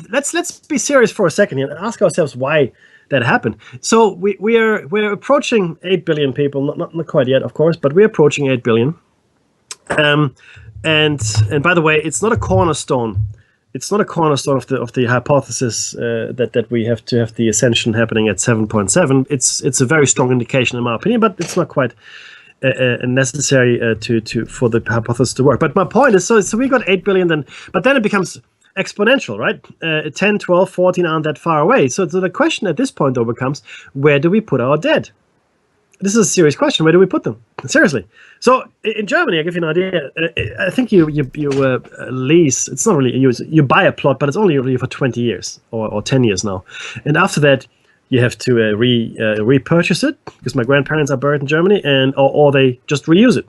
let's be serious for a second here and ask ourselves why that happened. So we're approaching 8 billion people. Not quite yet, of course, but we're approaching 8 billion. And by the way, it's not a cornerstone. It's not a cornerstone of the hypothesis that we have to have the ascension happening at 7.7. It's a very strong indication in my opinion, but it's not quite necessary for the hypothesis to work. But my point is, so we got 8 billion but then it becomes exponential, right? 10, 12, 14 aren't that far away. So the question at this point though becomes, where do we put our dead? This is a serious question. Where do we put them? Seriously. So in Germany, I'll give you an idea. I think you lease. It's not really you buy a plot, but it's only really for 20 years or 10 years now. And after that, you have to repurchase it, because my grandparents are buried in Germany, or they just reuse it.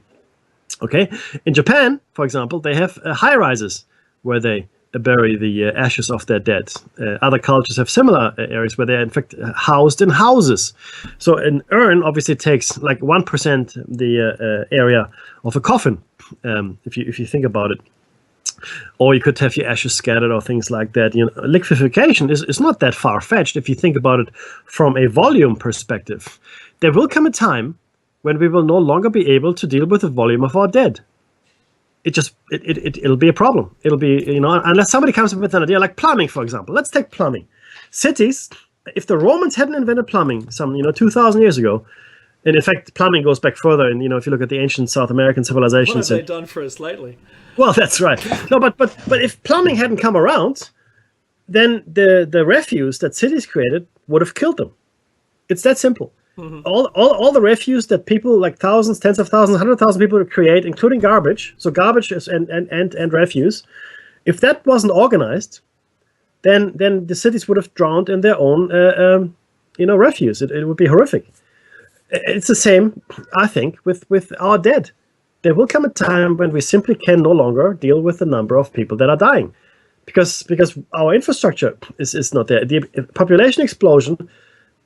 Okay. In Japan, for example, they have high rises where they bury the ashes of their dead. Other cultures have similar areas where they're in fact housed in houses. So an urn obviously takes like 1% the area of a coffin, if you think about it. Or you could have your ashes scattered or things like that. Liquefaction is not that far-fetched if you think about it from a volume perspective. There will come a time when we will no longer be able to deal with the volume of our dead. It'll be a problem. It'll be, unless somebody comes up with an idea like plumbing, for example. Let's take plumbing. Cities, if the Romans hadn't invented plumbing 2,000 years ago, and in fact, plumbing goes back further, and if you look at the ancient South American civilizations. What have they done for us lately? Well, that's right. No, but if plumbing hadn't come around, then the refuse that cities created would have killed them. It's that simple. Mm-hmm. All the refuse that people, like thousands, tens of thousands, 100,000 people create, including garbage. So garbage and refuse. If that wasn't organized, then the cities would have drowned in their own refuse. It would be horrific. It's the same, I think, with our dead. There will come a time when we simply can no longer deal with the number of people that are dying, because our infrastructure is not there. The population explosion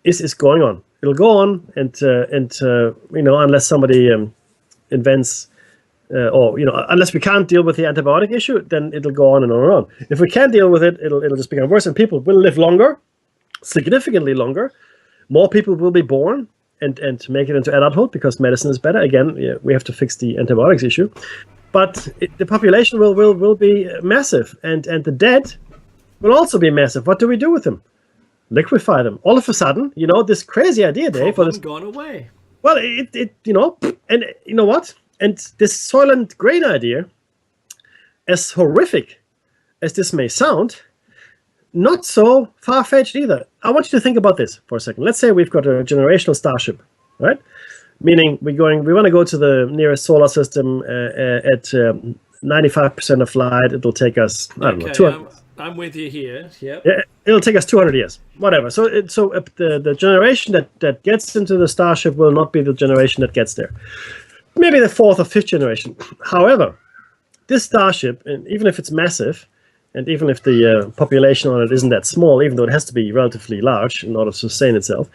is going on. It'll go on, and unless somebody invents, unless we can't deal with the antibiotic issue, then it'll go on and on and on. If we can't deal with it, it'll just become worse, and people will live longer, significantly longer. More people will be born and make it into adulthood because medicine is better. Again, we have to fix the antibiotics issue, but the population will be massive, and the dead will also be massive. What do we do with them? Liquefy them. All of a sudden, this crazy idea, Dave. Problem gone away. Well, and you know what? And this Soylent Green idea, as horrific as this may sound, not so far-fetched either. I want you to think about this for a second. Let's say we've got a generational starship, right? Meaning we want to go to the nearest solar system at 95% of flight. It'll take us, I don't know, 200. I'm with you here. Yep. Yeah, it'll take us 200 years, whatever. So the generation that gets into the starship will not be the generation that gets there. Maybe the fourth or fifth generation. However, this starship, and even if it's massive, and even if the population on it isn't that small, even though it has to be relatively large in order to sustain itself,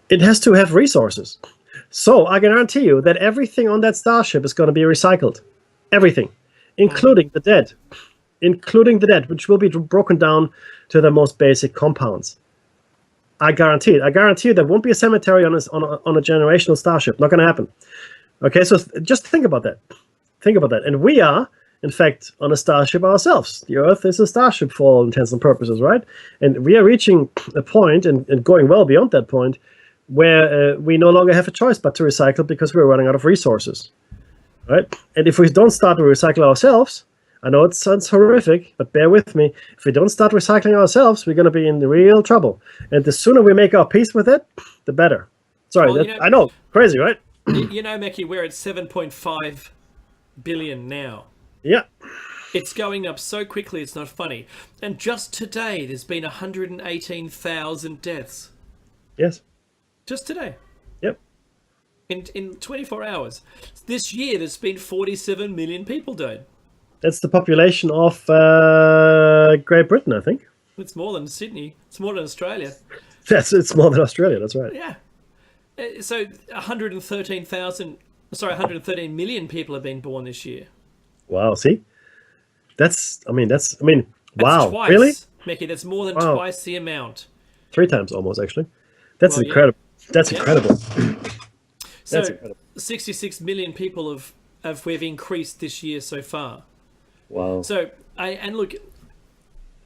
it has to have resources. So I guarantee you that everything on that starship is going to be recycled. Everything, including the dead. Which will be broken down to the most basic compounds. I guarantee it. I guarantee you there won't be a cemetery on a generational starship. Not going to happen. Okay, so just think about that. Think about that. And we are, in fact, on a starship ourselves. The Earth is a starship for all intents and purposes, right? And we are reaching a point, and going well beyond that point, where we no longer have a choice but to recycle because we're running out of resources, right? And if we don't start to recycle ourselves, I know it sounds horrific, but bear with me. If we don't start recycling ourselves, we're going to be in real trouble. And the sooner we make our peace with it, the better. Sorry, Well, I know, crazy, right? Mekki, we're at 7.5 billion now. Yeah. It's going up so quickly, it's not funny. And just today, there's been 118,000 deaths. Yes. Just today. Yep. In 24 hours. This year, there's been 47 million people died. That's the population of Great Britain, I think. It's more than Sydney. It's more than Australia. It's more than Australia, that's right. Yeah. So 113 million people have been born this year. Wow, see? That's wow. Twice, Really? Mekki, that's more than Wow. twice the amount. 3 times almost, actually. That's Well, yeah. incredible. That's incredible. So That's incredible. 66 million people we've increased this year so far. Wow. So look,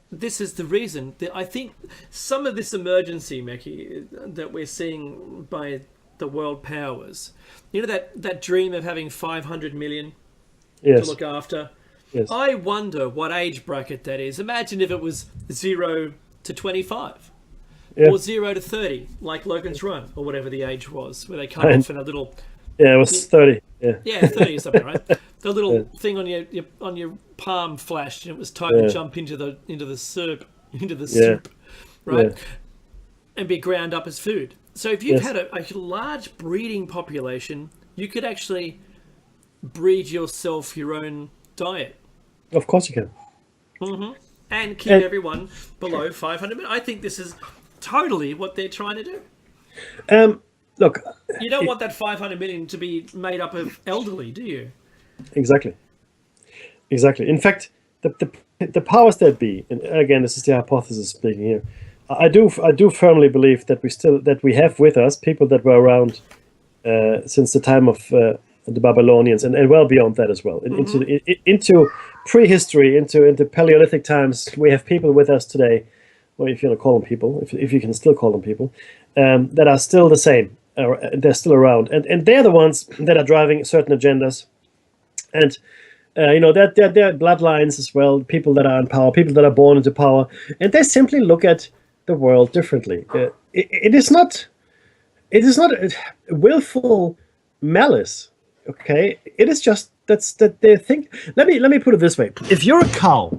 this is the reason that I think some of this emergency, Mekki, that we're seeing by the world powers, that dream of having 500 million Yes. to look after. Yes. I wonder what age bracket that is. Imagine if it was 0 to 25. Yeah. Or 0 to 30, like Logan's Run, or whatever the age was, where they come off in a little... Yeah, it was 30. Yeah. Yeah, 30 or something, right? The little thing on your palm flashed, and it was time to jump into the soup, right? Yeah. And be ground up as food. So if you've Yes. had a large breeding population, you could actually breed yourself your own diet. Of course you can. And keep everyone below 500 million. I think this is totally what they're trying to do. Look, You don't want that 500 million to be made up of elderly, do you? exactly. In fact, the powers that be, and again, this is the hypothesis speaking here. I do firmly believe that we have with us people that were around since the time of the Babylonians and well beyond that as well. Into prehistory, into Paleolithic times, we have people with us today, or if you want to call them people, if you can still call them people, that are still the same. They're still around, and they're the ones that are driving certain agendas, and they're bloodlines as well. People that are in power, people that are born into power, and they simply look at the world differently. It is not willful malice. Okay, it is just that they think. Let me put it this way: if you're a cow,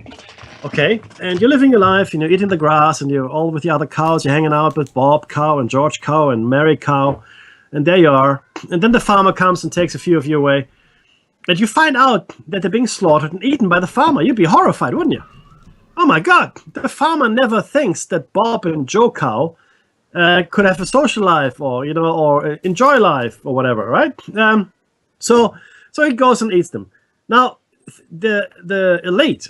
okay, and you're living your life, eating the grass, and you're all with the other cows, you're hanging out with Bob cow and George cow and Mary cow, and there you are, and then the farmer comes and takes a few of you away, and you find out that they're being slaughtered and eaten by the farmer. You'd be horrified, wouldn't you? Oh my God, the farmer never thinks that Bob and Joe cow could have a social life or enjoy life or whatever, right? So he goes and eats them. Now, the elite,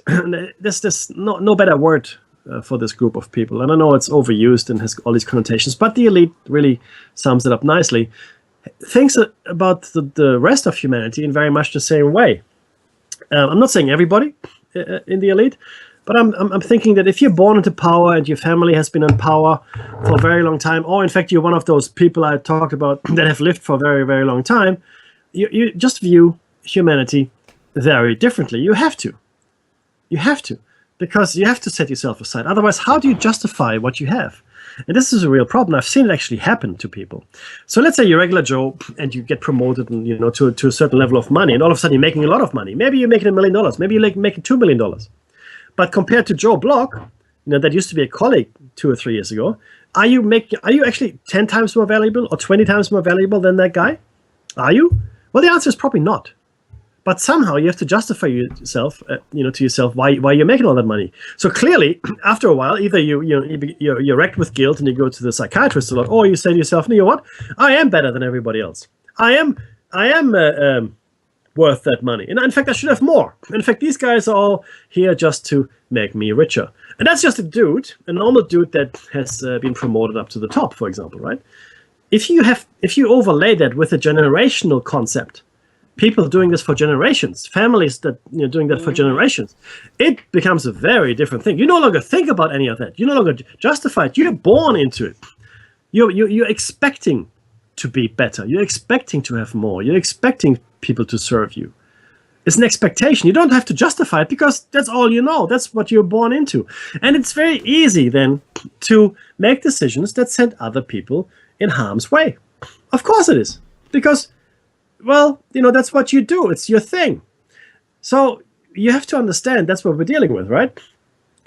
there's no better word for this group of people, and I know it's overused and has all these connotations, but the elite really sums it up nicely. Thinks about the rest of humanity in very much the same way. I'm not saying everybody in the elite, But I'm thinking that if you're born into power and your family has been in power for a very long time, or in fact you're one of those people I talked about that have lived for a very, very long time, you just view humanity very differently. You have to. Because you have to set yourself aside. Otherwise, how do you justify what you have? And this is a real problem. I've seen it actually happen to people. So let's say you're regular Joe and you get promoted and, to a certain level of money, and all of a sudden you're making a lot of money. Maybe you're making $1 million. Maybe you're making $2 million. But compared to Joe Block, that used to be a colleague 2 or 3 years ago, are you actually 10 times more valuable or 20 times more valuable than that guy? Are you? Well, the answer is probably not. But somehow you have to justify yourself, to yourself why you're making all that money. So clearly, after a while, either you're wrecked with guilt and you go to the psychiatrist a lot, or you say to yourself, you know what? I am better than everybody else. I am worth that money. And in fact, I should have more. In fact, these guys are all here just to make me richer. And that's just a normal dude that has been promoted up to the top, for example, right? If you overlay that with a generational concept, people doing this for generations, families that doing that for generations, it becomes a very different thing. You no longer think about any of that. You no longer justify it. You're born into it. You're expecting to be better. You're expecting to have more. You're expecting people to serve you. It's an expectation. You don't have to justify it because that's all you know. That's what you're born into. And it's very easy then to make decisions that send other people in harm's way. Of course it is. Because, well, that's what you do. It's your thing. So you have to understand that's what we're dealing with, right?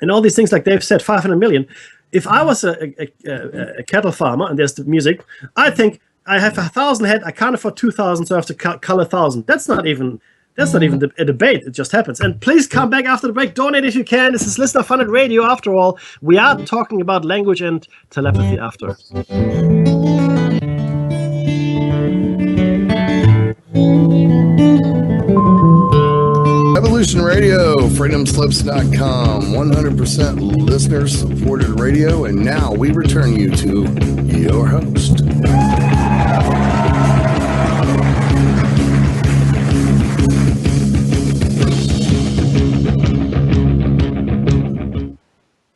And all these things, like Dave said, 500 million. If I was a cattle farmer and there's the music, I think I have 1,000 head. I can't afford 2,000, so I have to cull 1,000. That's not even a debate. It just happens. And please come back after the break. Donate if you can. This is Listener Funded Radio. After all, we are talking about language and telepathy after. Evolution Radio, freedomslips.com, 100% listener-supported radio, and now we return you to your host.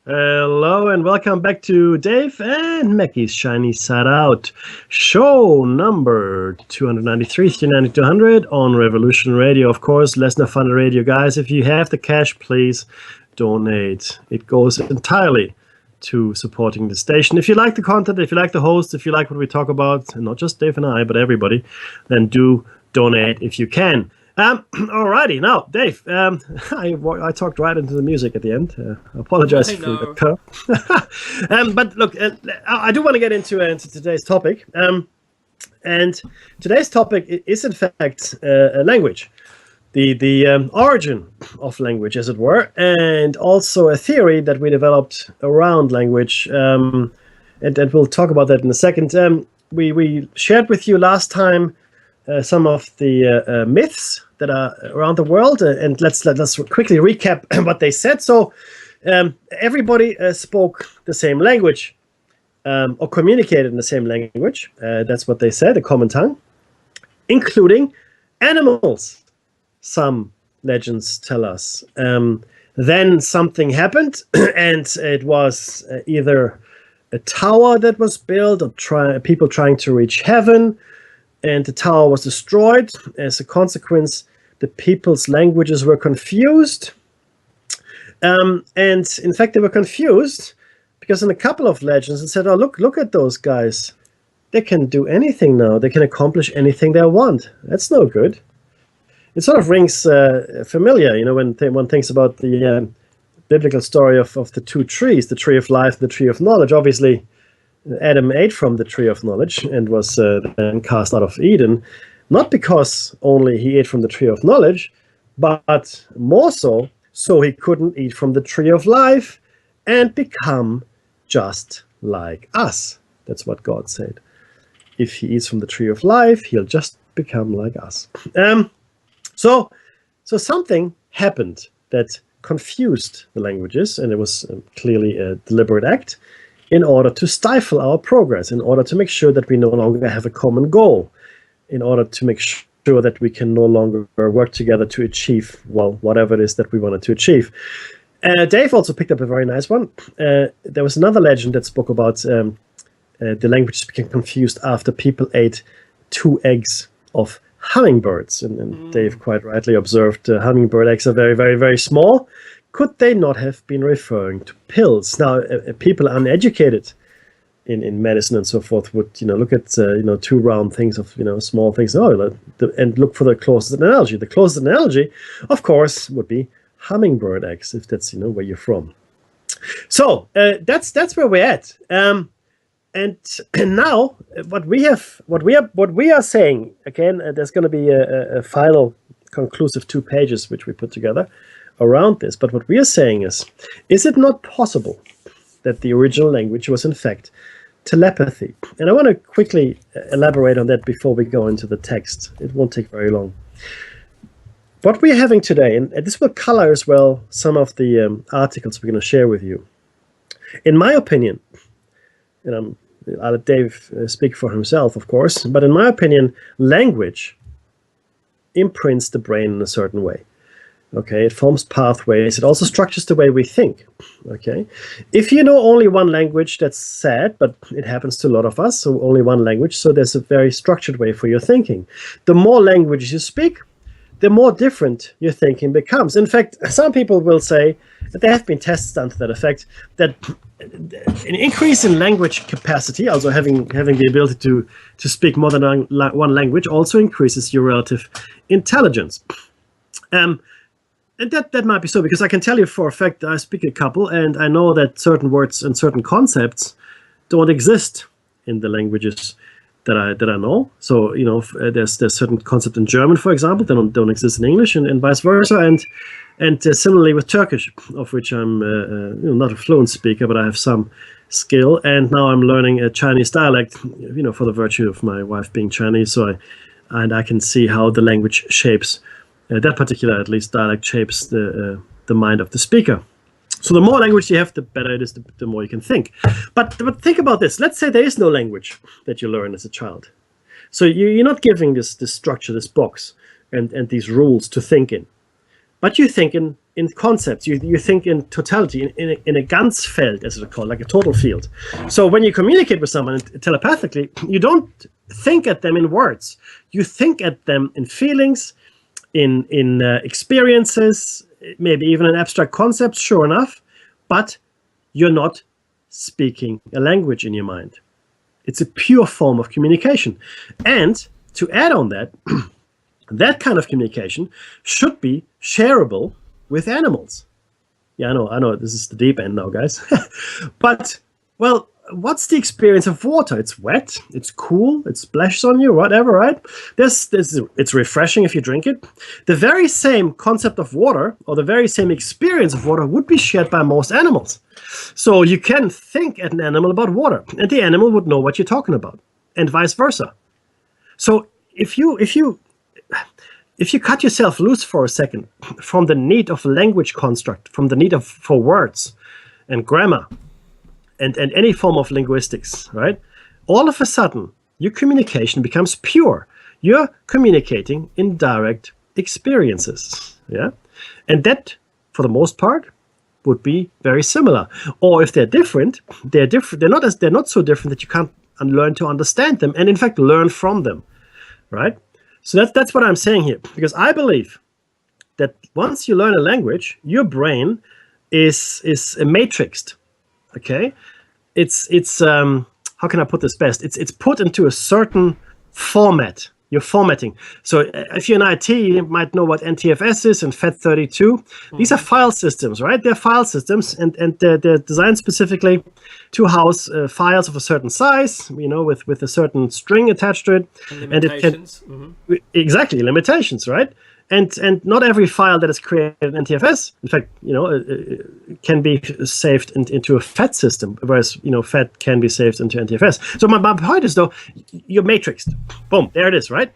Hello and welcome back to Dave and Mackie's Shiny Side Out, show number 293, 390, on Revolution Radio. Of course, Listener Funded Radio. Guys, if you have the cash, please donate. It goes entirely to supporting the station. If you like the content, if you like the host, if you like what we talk about, and not just Dave and I, but everybody, then do donate if you can. Alrighty, now, Dave, I talked right into the music at the end. I apologize for the curve. But look, I do want to get into today's topic. And today's topic is, in fact, language. The origin of language, as it were, and also a theory that we developed around language. And we'll talk about that in a second. We shared with you last time some of the myths that are around the world, and let's quickly recap what they said. So everybody spoke the same language, or communicated in the same language. That's what they said, a common tongue, including animals. Some legends tell us. Then something happened, and it was either a tower that was built, or people trying to reach heaven, and the tower was destroyed. As a consequence, the people's languages were confused. And in fact, they were confused because in a couple of legends it said, oh, look at those guys. They can do anything now. They can accomplish anything they want. That's no good. It sort of rings familiar, when one thinks about the biblical story of the two trees, the tree of life and the tree of knowledge. Obviously, Adam ate from the tree of knowledge and was then cast out of Eden, not because only he ate from the tree of knowledge, but more so he couldn't eat from the tree of life and become just like us. That's what God said. If he eats from the tree of life, he'll just become like us. So something happened that confused the languages, and it was clearly a deliberate act, in order to stifle our progress, in order to make sure that we no longer have a common goal, in order to make sure that we can no longer work together to achieve, well, whatever it is that we wanted to achieve. Dave also picked up a very nice one. There was another legend that spoke about the languages became confused after people ate 2 eggs of hummingbirds. And Dave quite rightly observed hummingbird eggs are very, very, very small. Could they not have been referring to pills? Now, people uneducated in medicine and so forth would, look at, 2 round things of, small things, and look for the closest analogy. The closest analogy, of course, would be hummingbird eggs, if that's, where you're from. So that's where we're at. And now what we are saying, again, there's going to be a final conclusive 2 pages which we put together around this. But what we are saying is it not possible that the original language was in fact telepathy? And I want to quickly elaborate on that before we go into the text. It won't take very long. What we're having today, and this will color as well some of the articles we're going to share with you. In my opinion, and I'll let Dave speak for himself, of course, but in my opinion, language imprints the brain in a certain way. Okay, it forms pathways. It also structures the way we think. Okay, if you know only one language, that's sad, but it happens to a lot of us. So only one language. So there's a very structured way for your thinking. The more languages you speak, the more different your thinking becomes. In fact, some people will say that there have been tests done to that effect, that an increase in language capacity, also having the ability to speak more than one language, also increases your relative intelligence. And that might be so, because I can tell you for a fact I speak a couple, and I know that certain words and certain concepts don't exist in the languages that I know. So there's certain concepts in German, for example, that don't exist in English, and vice versa. And similarly with Turkish, of which I'm not a fluent speaker, but I have some skill. And now I'm learning a Chinese dialect, for the virtue of my wife being Chinese. So I can see how the language shapes. That particular, at least, dialect shapes the mind of the speaker. So the more language you have, the better it is, the more you can think. But think about this. Let's say there is no language that you learn as a child. So you're not giving this structure, this box, and these rules to think in. But you think in concepts. You think in totality, in a Ganzfeld, as it's called, like a total field. So when you communicate with someone telepathically, you don't think at them in words. You think at them in feelings, in experiences, maybe even in abstract concepts, sure enough, but you're not speaking a language in your mind. It's a pure form of communication. And to add on that, that kind of communication should be shareable with animals. Yeah, I know, this is the deep end now, guys. But, well, what's the experience of water? It's wet, it's cool, it splashes on you, whatever, right? It's refreshing if you drink it. The very same concept of water, or the very same experience of water, would be shared by most animals. So you can think at an animal about water, and the animal would know what you're talking about, and vice versa. So if you cut yourself loose for a second from the need of language construct, from the need for words and grammar, and any form of linguistics, right? All of a sudden, your communication becomes pure. You're communicating in direct experiences, yeah? And that, for the most part, would be very similar. Or if they're different, they're not so different that you can't learn to understand them, and in fact, learn from them, right? So that's what I'm saying here, because I believe that once you learn a language, your brain is matrixed. Okay, it's how can I put this best? It's put into a certain format. You're formatting. So if you're in IT, you might know what NTFS is and FAT32. These are file systems, right? They're file systems, and they're designed specifically to house files of a certain size, with a certain string attached to it. And limitations. Exactly, limitations, right? And not every file that is created in NTFS, in fact, can be saved into a FAT system, whereas, FAT can be saved into NTFS. So my point is, though, you're matrixed. Boom, there it is, right?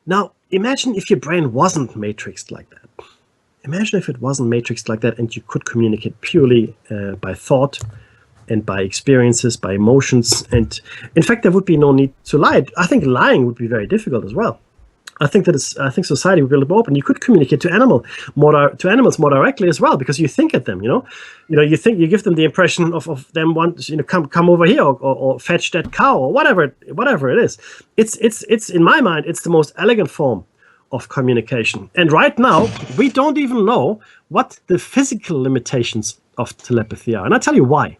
Now, imagine if your brain wasn't matrixed like that. Imagine if it wasn't matrixed like that, and you could communicate purely by thought and by experiences, by emotions. And in fact, there would be no need to lie. I think lying would be very difficult as well. I think society will be open. You could communicate to animals more directly as well, because you think at them. You think, you give them the impression of them come over here, or fetch that cow, or whatever it is. It's in my mind, it's the most elegant form of communication. And right now, we don't even know what the physical limitations of telepathy are. And I'll tell you why.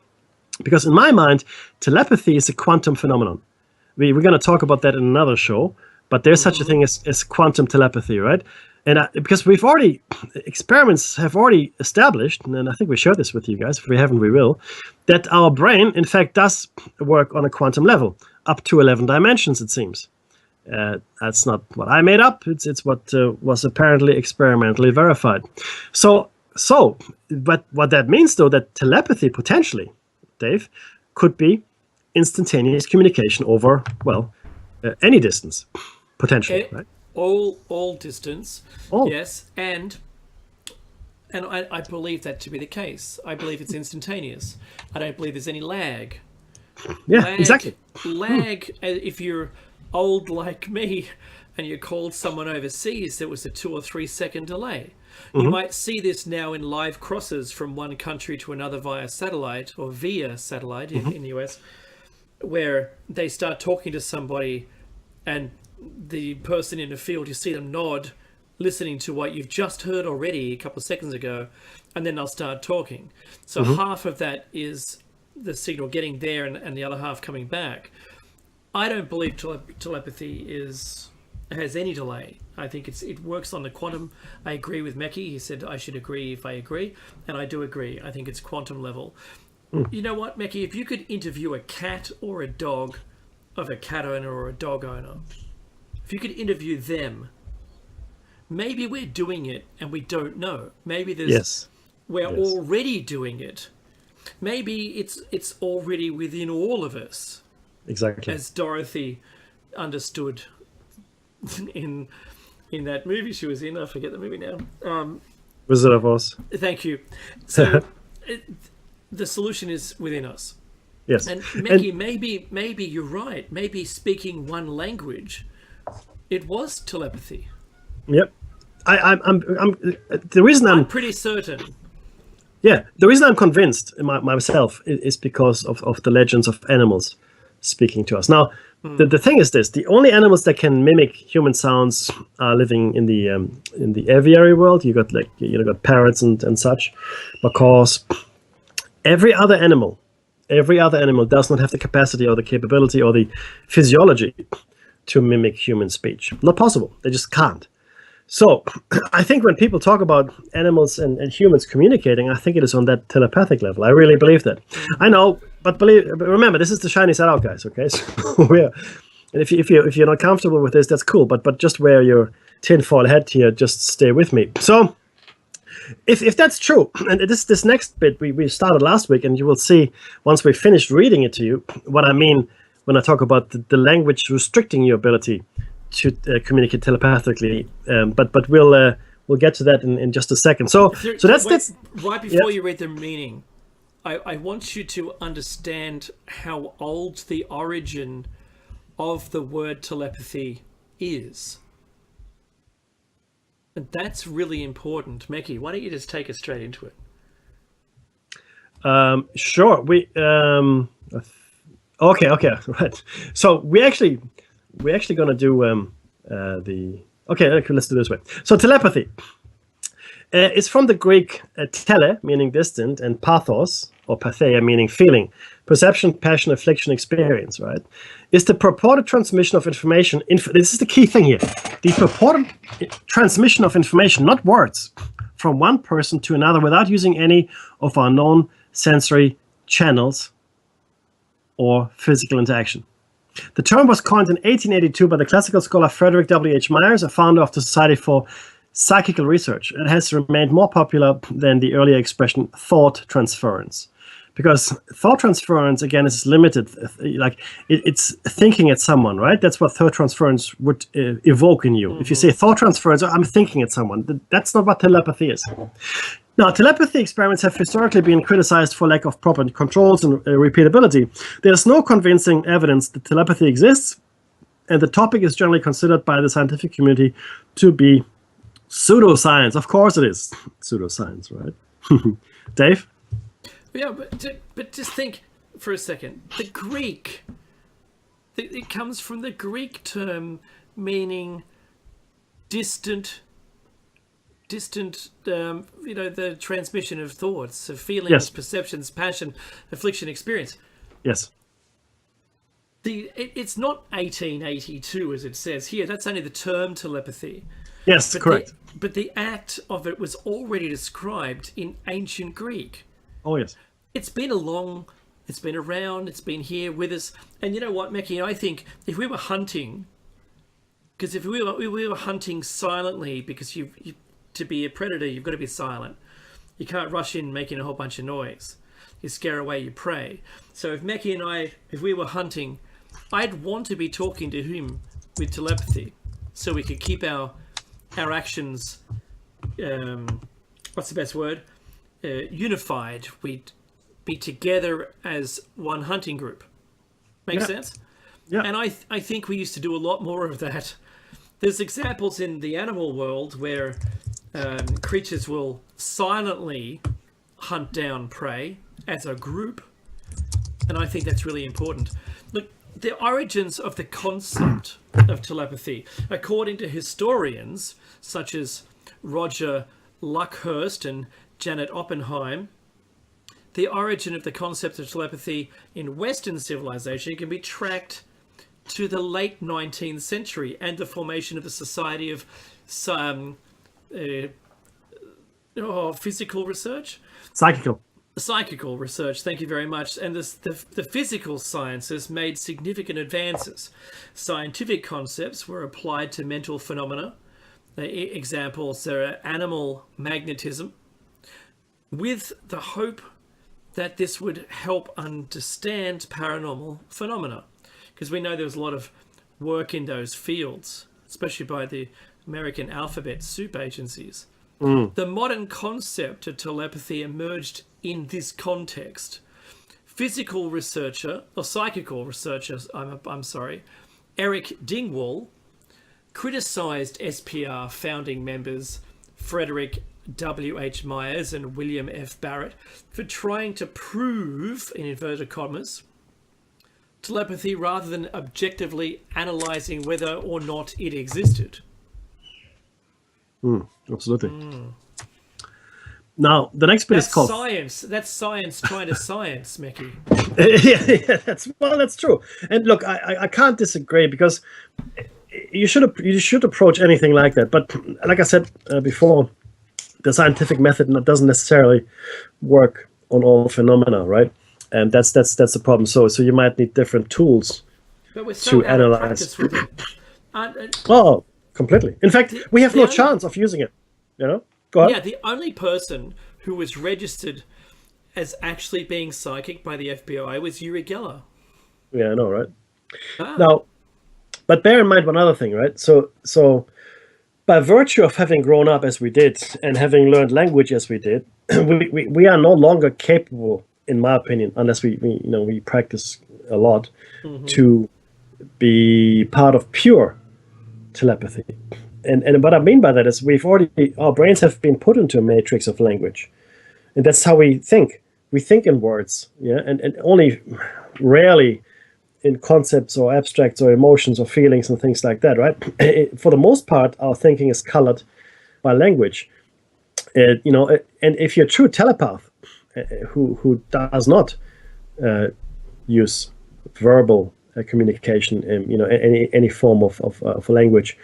Because in my mind, telepathy is a quantum phenomenon. We're going to talk about that in another show. But there's such a thing as quantum telepathy, right? And because experiments have already established, and I think we shared this with you guys. If we haven't, we will, that our brain, in fact, does work on a quantum level, up to 11 dimensions, it seems. That's not what I made up. It's what was apparently experimentally verified. But what that means, though, that telepathy potentially, Dave, could be instantaneous communication over, any distance. Potentially, right? All distance, Oh. yes, and I believe that to be the case. I believe it's instantaneous. I don't believe there's any lag. Yeah, exactly. Lag, if you're old like me and you called someone overseas, there was a 2 or 3 second delay. You might see this now in live crosses from one country to another via satellite, or via satellite in the US, where they start talking to somebody, and the person in the field, you see them nod, listening to what you've just heard already a couple of seconds ago, and then they'll start talking. So half of that is the signal getting there, and the other half coming back. I don't believe telepathy has any delay. I think it works on the quantum. I agree with Mekki. He said I should agree if I agree, and I do agree. I think it's quantum level. You know what, Mekki? If you could interview a cat or a dog of a cat owner or a dog owner, if you could interview them, maybe we're doing it and we don't know. Maybe we're already doing it. Maybe it's already within all of us. Exactly. As Dorothy understood in that movie she was in. I forget the movie now. Wizard of Oz. Thank you. So the solution is within us. Yes. And Mekki, maybe you're right. Maybe speaking one language, it was telepathy. Yep. I'm the reason I'm pretty certain. Yeah, the reason I'm convinced myself is because of the legends of animals speaking to us. Now, the thing is this: the only animals that can mimic human sounds are living in the aviary world. You got got parrots and such, macaws. Every other animal does not have the capacity or the capability or the physiology to mimic human speech. Not possible. They just can't. So I think when people talk about animals and humans communicating, I think it is on that telepathic level. I really believe that. I know, but remember, this is the shiny side out, guys. Okay, so and if you're not comfortable with this, that's cool. But just wear your tinfoil hat here. Just stay with me. So if that's true, and this next bit we started last week, and you will see once we finished reading it to you what I mean when I talk about the language restricting your ability to communicate telepathically, but we'll get to that in just a second. So that's right before you read the meaning. I want you to understand how old the origin of the word telepathy is, and that's really important. Mekki, why don't you just take us straight into it? Sure. Okay, right. So we're actually going to do let's do it this way. So telepathy is from the Greek tele, meaning distant, and pathos, or patheia, meaning feeling, perception, passion, affliction, experience, right? Is the purported transmission of information. This is the key thing here. The purported transmission of information, not words, from one person to another without using any of our known sensory channels or physical interaction. The term was coined in 1882 by the classical scholar Frederick W.H. Myers, a founder of the Society for Psychical Research. It has remained more popular than the earlier expression thought transference. Because thought transference, again, is limited. Like it's thinking at someone, right? That's what thought transference would evoke in you. If you say thought transference, I'm thinking at someone. That's not what telepathy is. Now, telepathy experiments have historically been criticized for lack of proper controls and repeatability. There's no convincing evidence that telepathy exists, and the topic is generally considered by the scientific community to be pseudoscience. Of course it is pseudoscience, right? Dave? Yeah, but just think for a second. The Greek, it comes from the Greek term meaning distant, the transmission of thoughts, of feelings, Yes. perceptions, passion, affliction, experience. Yes. It's not 1882 as it says here. That's only the term telepathy. Yes, correct. But the act of it was already described in ancient Greek. Oh, yes. It's been around, it's been here with us. And you know what, Meki, I think if we were hunting, because if we were hunting silently, because to be a predator, you've got to be silent. You can't rush in making a whole bunch of noise. You scare away your prey. So if Meki and I, if we were hunting, I'd want to be talking to him with telepathy, so we could keep our actions, what's the best word? Unified. We'd be together as one hunting group. Make sense? Yeah. And I think we used to do a lot more of that. There's examples in the animal world where creatures will silently hunt down prey as a group, and I think that's really important. Look, the origins of the concept of telepathy, according to historians such as Roger Luckhurst and Janet Oppenheim, the origin of the concept of telepathy in Western civilization can be tracked to the late 19th century and the formation of the Society of Physical Research? Psychical research, thank you very much. And the physical sciences made significant advances. Scientific concepts were applied to mental phenomena. Examples are animal magnetism, with the hope that this would help understand paranormal phenomena. Because we know there was a lot of work in those fields, especially by the American alphabet soup agencies. The modern concept of telepathy emerged in this context. Physical researcher, or psychical researcher, Eric Dingwall, criticized SPR founding members Frederick W.H. Myers and William F. Barrett for trying to prove, in inverted commas, telepathy rather than objectively analyzing whether or not it existed. Absolutely. Now, the next bit is called science. That's science trying to science, Meki. that's true. And look, I can't disagree, because you should approach anything like that. But like I said before, the scientific method doesn't necessarily work on all phenomena, right? And that's the problem. So you might need different tools to analyze. Oh, completely. In fact, we have no chance of using it. Go ahead. Yeah, the only person who was registered as actually being psychic by the FBI was Uri Geller. Yeah, I know, right? Now, but bear in mind one other thing, right? So by virtue of having grown up as we did and having learned language as we did, we are no longer capable, in my opinion, unless we practice a lot, to be part of pure telepathy. And what I mean by that is our brains have been put into a matrix of language, and that's how we think. We think in words, and only rarely in concepts or abstracts or emotions or feelings and things like that, right? For the most part, our thinking is colored by language. And if you're a true telepath who does not use verbal communication, any form of language,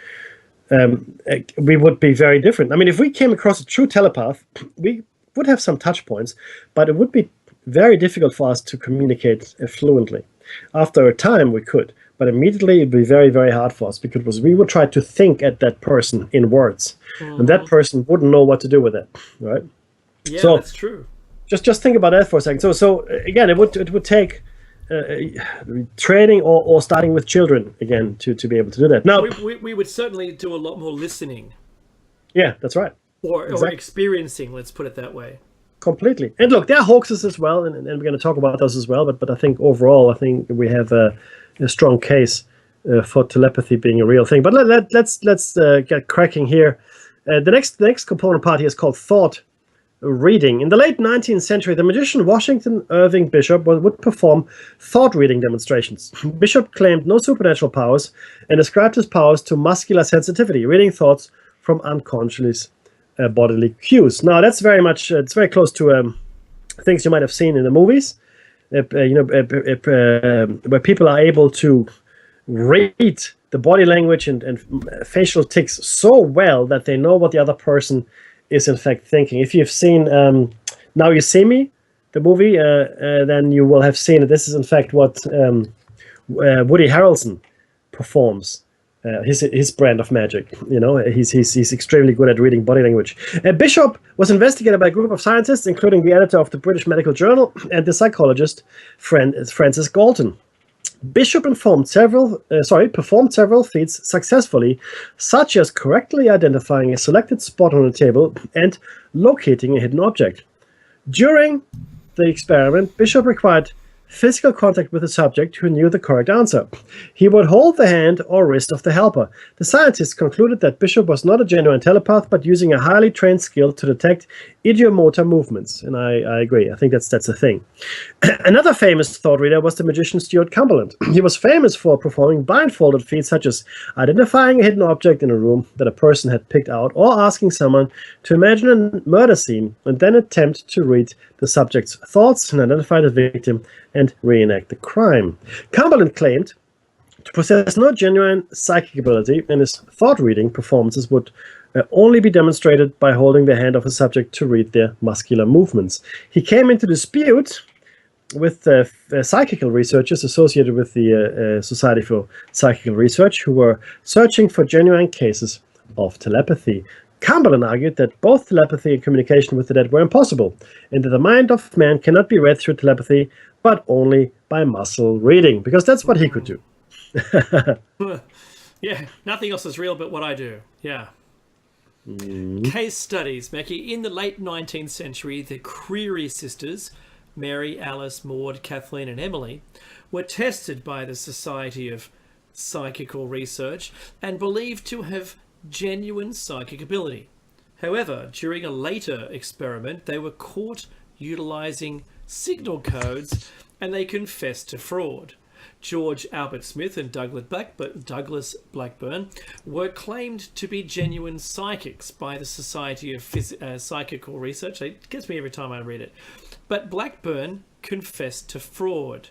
we would be very different. I mean, if we came across a true telepath, we would have some touch points, but it would be very difficult for us to communicate fluently. After a time, we could, but immediately it'd be very, very hard for us, because we would try to think at that person in words, and that person wouldn't know what to do with it, right? Yeah, so that's true. Just think about that for a second. So again, it would take training or starting with children again to be able to do that. Now we would certainly do a lot more listening. Yeah, that's right. Or experiencing, let's put it that way. Completely. And look, there are hoaxes as well, and we're going to talk about those as well. But I think overall, we have a strong case for telepathy being a real thing. But let's get cracking here. The next component part here is called thought reading. In the late 19th century, the magician Washington Irving Bishop would perform thought reading demonstrations. Bishop claimed no supernatural powers and ascribed his powers to muscular sensitivity, reading thoughts from unconscious bodily cues. Now that's very much it's very close to things you might have seen in the movies, where people are able to read the body language and facial tics so well that they know what the other person is in fact thinking. If you've seen Now You See Me, the movie, then you will have seen that this is in fact what Woody Harrelson performs. His brand of magic, he's extremely good at reading body language. Bishop was investigated by a group of scientists, including the editor of the British Medical Journal and the psychologist Francis Galton. Bishop performed several feats successfully, such as correctly identifying a selected spot on a table and locating a hidden object. During the experiment, Bishop required physical contact with the subject who knew the correct answer. He would hold the hand or wrist of the helper. The scientists concluded that Bishop was not a genuine telepath, but using a highly trained skill to detect idiomotor movements. And I agree. I think that's a thing. Another famous thought reader was the magician Stuart Cumberland. He was famous for performing blindfolded feats such as identifying a hidden object in a room that a person had picked out, or asking someone to imagine a murder scene and then attempt to read the subject's thoughts and identify the victim and reenact the crime. Cumberland claimed to possess no genuine psychic ability, and his thought-reading performances would only be demonstrated by holding the hand of a subject to read their muscular movements. He came into dispute with psychical researchers associated with the Society for Psychical Research, who were searching for genuine cases of telepathy. Cumberland argued that both telepathy and communication with the dead were impossible, and that the mind of man cannot be read through telepathy, but only by muscle reading, because that's what he could do. Yeah, nothing else is real but what I do. Yeah. Case studies, Mackie. In the late 19th century, the Creary sisters, Mary, Alice, Maud, Kathleen, and Emily, were tested by the Society of Psychical Research and believed to have genuine psychic ability. However, during a later experiment, they were caught utilizing signal codes and they confessed to fraud. George Albert Smith and Douglas Blackburn were claimed to be genuine psychics by the Society of Psychical Research. It gets me every time I read it. But Blackburn confessed to fraud.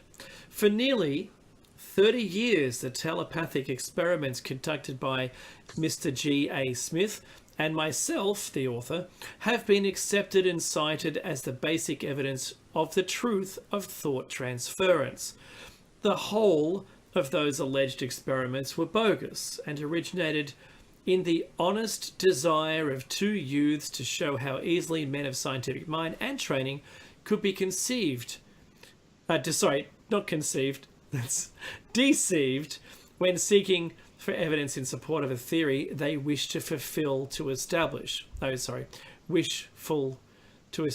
For nearly 30 years, the telepathic experiments conducted by Mr. G.A. Smith and myself, the author, have been accepted and cited as the basic evidence of the truth of thought transference. The whole of those alleged experiments were bogus and originated in the honest desire of two youths to show how easily men of scientific mind and training could be deceived when seeking for evidence in support of a theory they wish to fulfill to establish.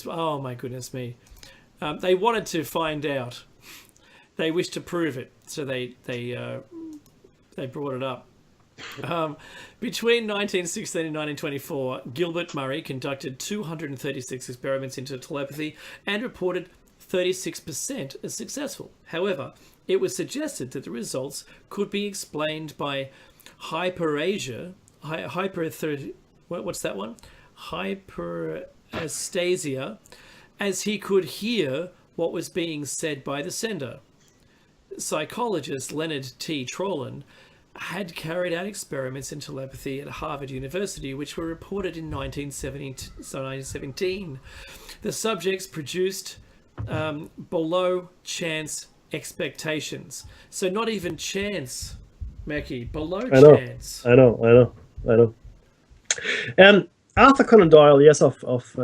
Oh my goodness me. They wanted to find out. They wished to prove it, so they brought it up. Between 1916 and 1924, Gilbert Murray conducted 236 experiments into telepathy and reported 36% as successful. However, it was suggested that the results could be explained by hyperastasia, as he could hear what was being said by the sender. Psychologist Leonard T. Trollin had carried out experiments in telepathy at Harvard University, which were reported in 1917. The subjects produced below chance expectations. So not even chance, Mackie, chance. I know. Arthur Conan Doyle, yes, of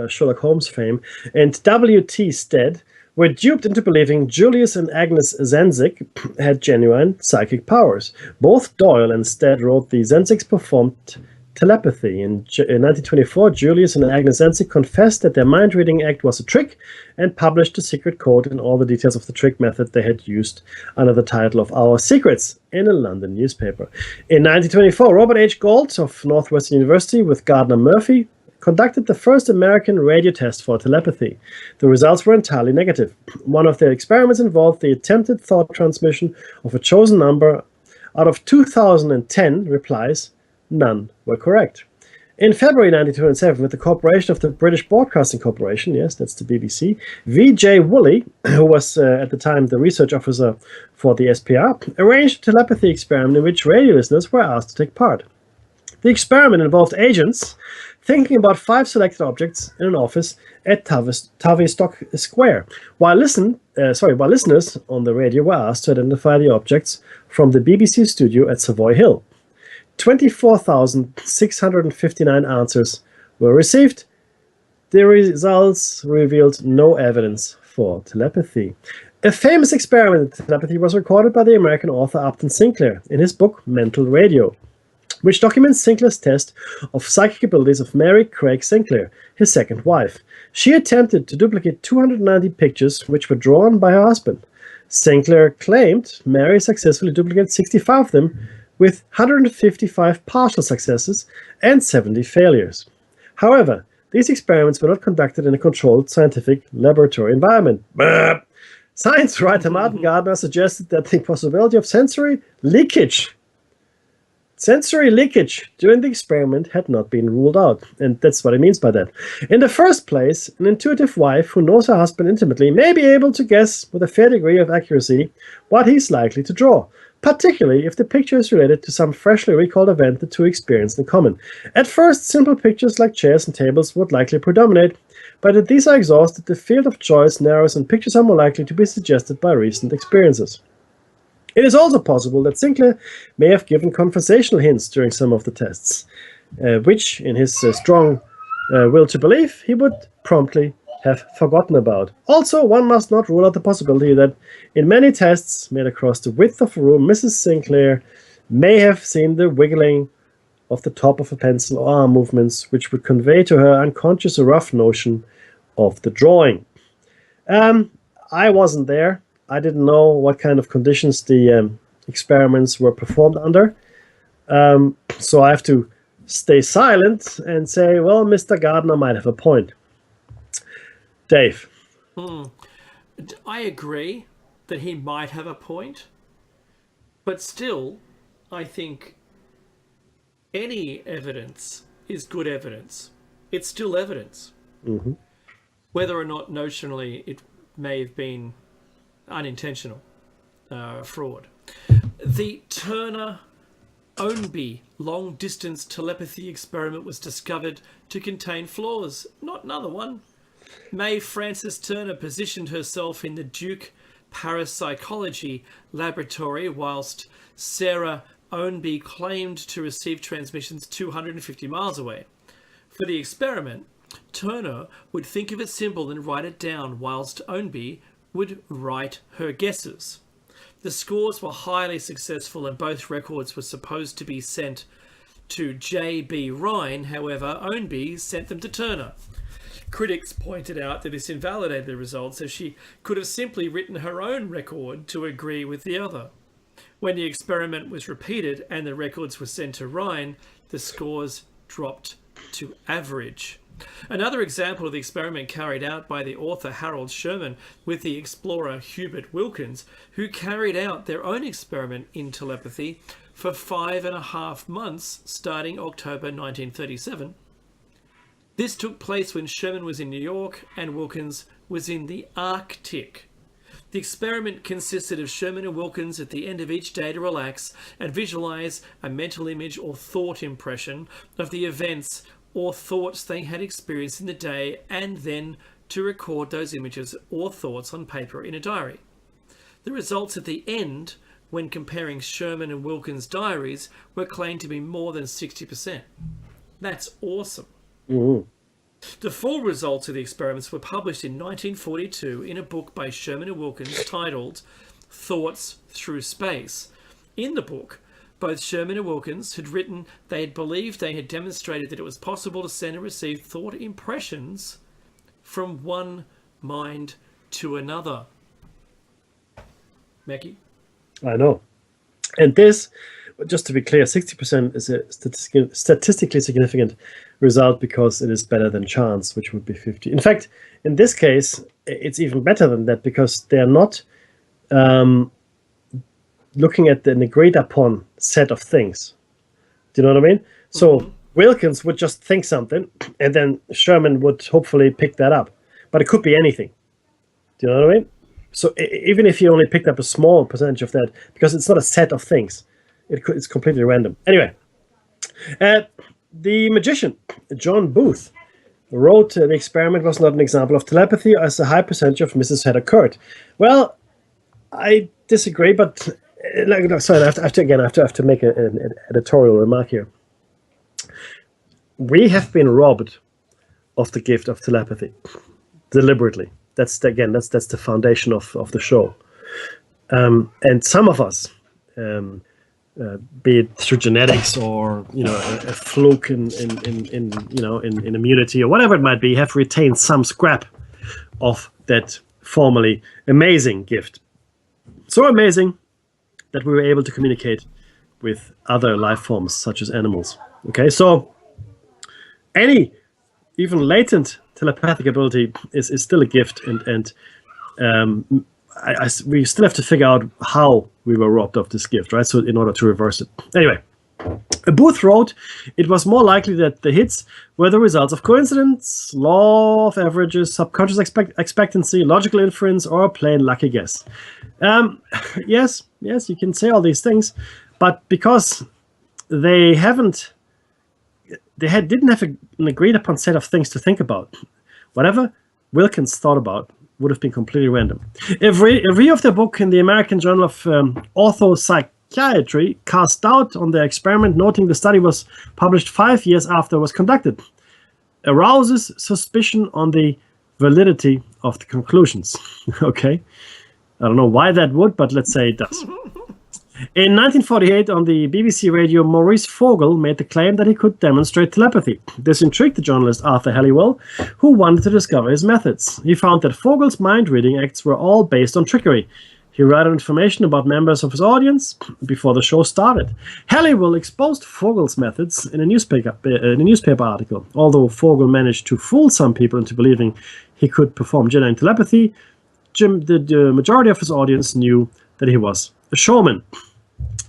Sherlock Holmes fame, and W.T. Stead were duped into believing Julius and Agnes Zenzik had genuine psychic powers. Both Doyle and Stead wrote the Zenziks performed telepathy. In 1924, Julius and Agnes Enzig confessed that their mind-reading act was a trick and published the secret code and all the details of the trick method they had used under the title of Our Secrets in a London newspaper. In 1924, Robert H. Gould of Northwestern University with Gardner Murphy conducted the first American radio test for telepathy. The results were entirely negative. One of their experiments involved the attempted thought transmission of a chosen number. Out of 2010 replies, none were correct. In February 1927, with the cooperation of the British Broadcasting Corporation, yes, that's the BBC, V.J. Woolley, who was at the time the research officer for the SPR, arranged a telepathy experiment in which radio listeners were asked to take part. The experiment involved agents thinking about 5 selected objects in an office at Tavistock Square, while listeners on the radio were asked to identify the objects from the BBC studio at Savoy Hill. 24,659 answers were received. The results revealed no evidence for telepathy. A famous experiment in telepathy was recorded by the American author Upton Sinclair in his book Mental Radio, which documents Sinclair's test of psychic abilities of Mary Craig Sinclair, his second wife. She attempted to duplicate 290 pictures which were drawn by her husband. Sinclair claimed Mary successfully duplicated 65 of them, with 155 partial successes and 70 failures. However, these experiments were not conducted in a controlled scientific laboratory environment. Science writer Martin Gardner suggested that the possibility of sensory leakage during the experiment had not been ruled out, and that's what he means by that. In the first place, an intuitive wife who knows her husband intimately may be able to guess with a fair degree of accuracy what he's likely to draw, particularly if the picture is related to some freshly recalled event the two experienced in common. At first, simple pictures like chairs and tables would likely predominate, but if these are exhausted, the field of choice narrows and pictures are more likely to be suggested by recent experiences. It is also possible that Sinclair may have given conversational hints during some of the tests, which, in his strong will to believe, he would promptly have forgotten about. Also, one must not rule out the possibility that in many tests made across the width of a room, Mrs. Sinclair may have seen the wiggling of the top of a pencil or arm movements, which would convey to her unconscious a rough notion of the drawing. I wasn't there. I didn't know what kind of conditions the experiments were performed under. So I have to stay silent and say, well, Mr. Gardner might have a point. Dave. I agree that he might have a point, but still, I think any evidence is good evidence. It's still evidence. Mm-hmm. Whether or not notionally it may have been unintentional fraud. The Turner-Ownby long-distance telepathy experiment was discovered to contain flaws. Not another one. May Frances Turner positioned herself in the Duke Parapsychology Laboratory whilst Sarah Ownby claimed to receive transmissions 250 miles away. For the experiment, Turner would think of a symbol and write it down whilst Ownby would write her guesses. The scores were highly successful and both records were supposed to be sent to J.B. Rhine. However, Ownby sent them to Turner. Critics pointed out that this invalidated the results, as she could have simply written her own record to agree with the other. When the experiment was repeated and the records were sent to Rhine, the scores dropped to average. Another example of the experiment carried out by the author Harold Sherman with the explorer Hubert Wilkins, who carried out their own experiment in telepathy for 5.5 months starting October 1937. This took place when Sherman was in New York and Wilkins was in the Arctic. The experiment consisted of Sherman and Wilkins at the end of each day to relax and visualize a mental image or thought impression of the events or thoughts they had experienced in the day, and then to record those images or thoughts on paper in a diary. The results at the end, when comparing Sherman and Wilkins' diaries, were claimed to be more than 60%. That's awesome. Mm-hmm. The full results of the experiments were published in 1942 in a book by Sherman and Wilkins titled Thoughts Through Space. In the book, Both Sherman and Wilkins had written they had believed they had demonstrated that it was possible to send and receive thought impressions from one mind to another. Mackie? I know. And this, just to be clear, 60% is a statistically significant result because it is better than chance, which would be 50. In fact, in this case, it's even better than that because they're not looking at an agreed upon set of things. Do you know what I mean? So Wilkins would just think something, and then Sherman would hopefully pick that up. But it could be anything. Do you know what I mean? So even if you only picked up a small percentage of that, because it's not a set of things, it's completely random. Anyway, the magician, John Booth, wrote the experiment was not an example of telepathy as a high percentage of misses had occurred. Well, I disagree, but sorry, I have to make an editorial remark here. We have been robbed of the gift of telepathy deliberately. That's the foundation of the show. And some of us, be it through genetics or a fluke in immunity or whatever it might be, have retained some scrap of that formerly amazing gift. So amazing that we were able to communicate with other life forms such as animals. Okay, so any even latent telepathic ability is still a gift, and we still have to figure out how we were robbed of this gift, right? So in order to reverse it. Anyway, Booth wrote, it was more likely that the hits were the results of coincidence, law of averages, subconscious expectancy, logical inference, or a plain lucky guess. Yes, you can say all these things, but because they didn't have an agreed upon set of things to think about, whatever Wilkins thought about would have been completely random. A review of the book in the American Journal of Orthopsychiatry cast doubt on the experiment, noting the study was published 5 years after it was conducted. Arouses suspicion on the validity of the conclusions. Okay. I don't know why that would, but let's say it does. In 1948, on the BBC radio, Maurice Vogel made the claim that he could demonstrate telepathy. This intrigued the journalist Arthur Halliwell, who wanted to discover his methods. He found that Vogel's mind-reading acts were all based on trickery. He ran information about members of his audience before the show started. Halliwell exposed Vogel's methods in a newspaper article. Although Vogel managed to fool some people into believing he could perform genuine telepathy, the majority of his audience knew that he was a showman.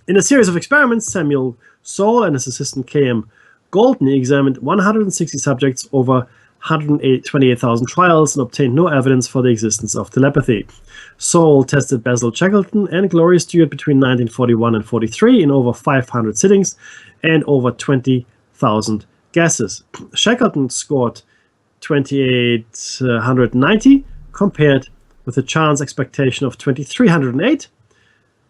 In a series of experiments, Samuel Soule and his assistant K.M. Goldney examined 160 subjects over 128,000 trials and obtained no evidence for the existence of telepathy. Soule tested Basil Shackleton and Gloria Stewart between 1941 and 43 in over 500 sittings and over 20,000 guesses. Shackleton scored 2,890 compared with a chance expectation of 2,308,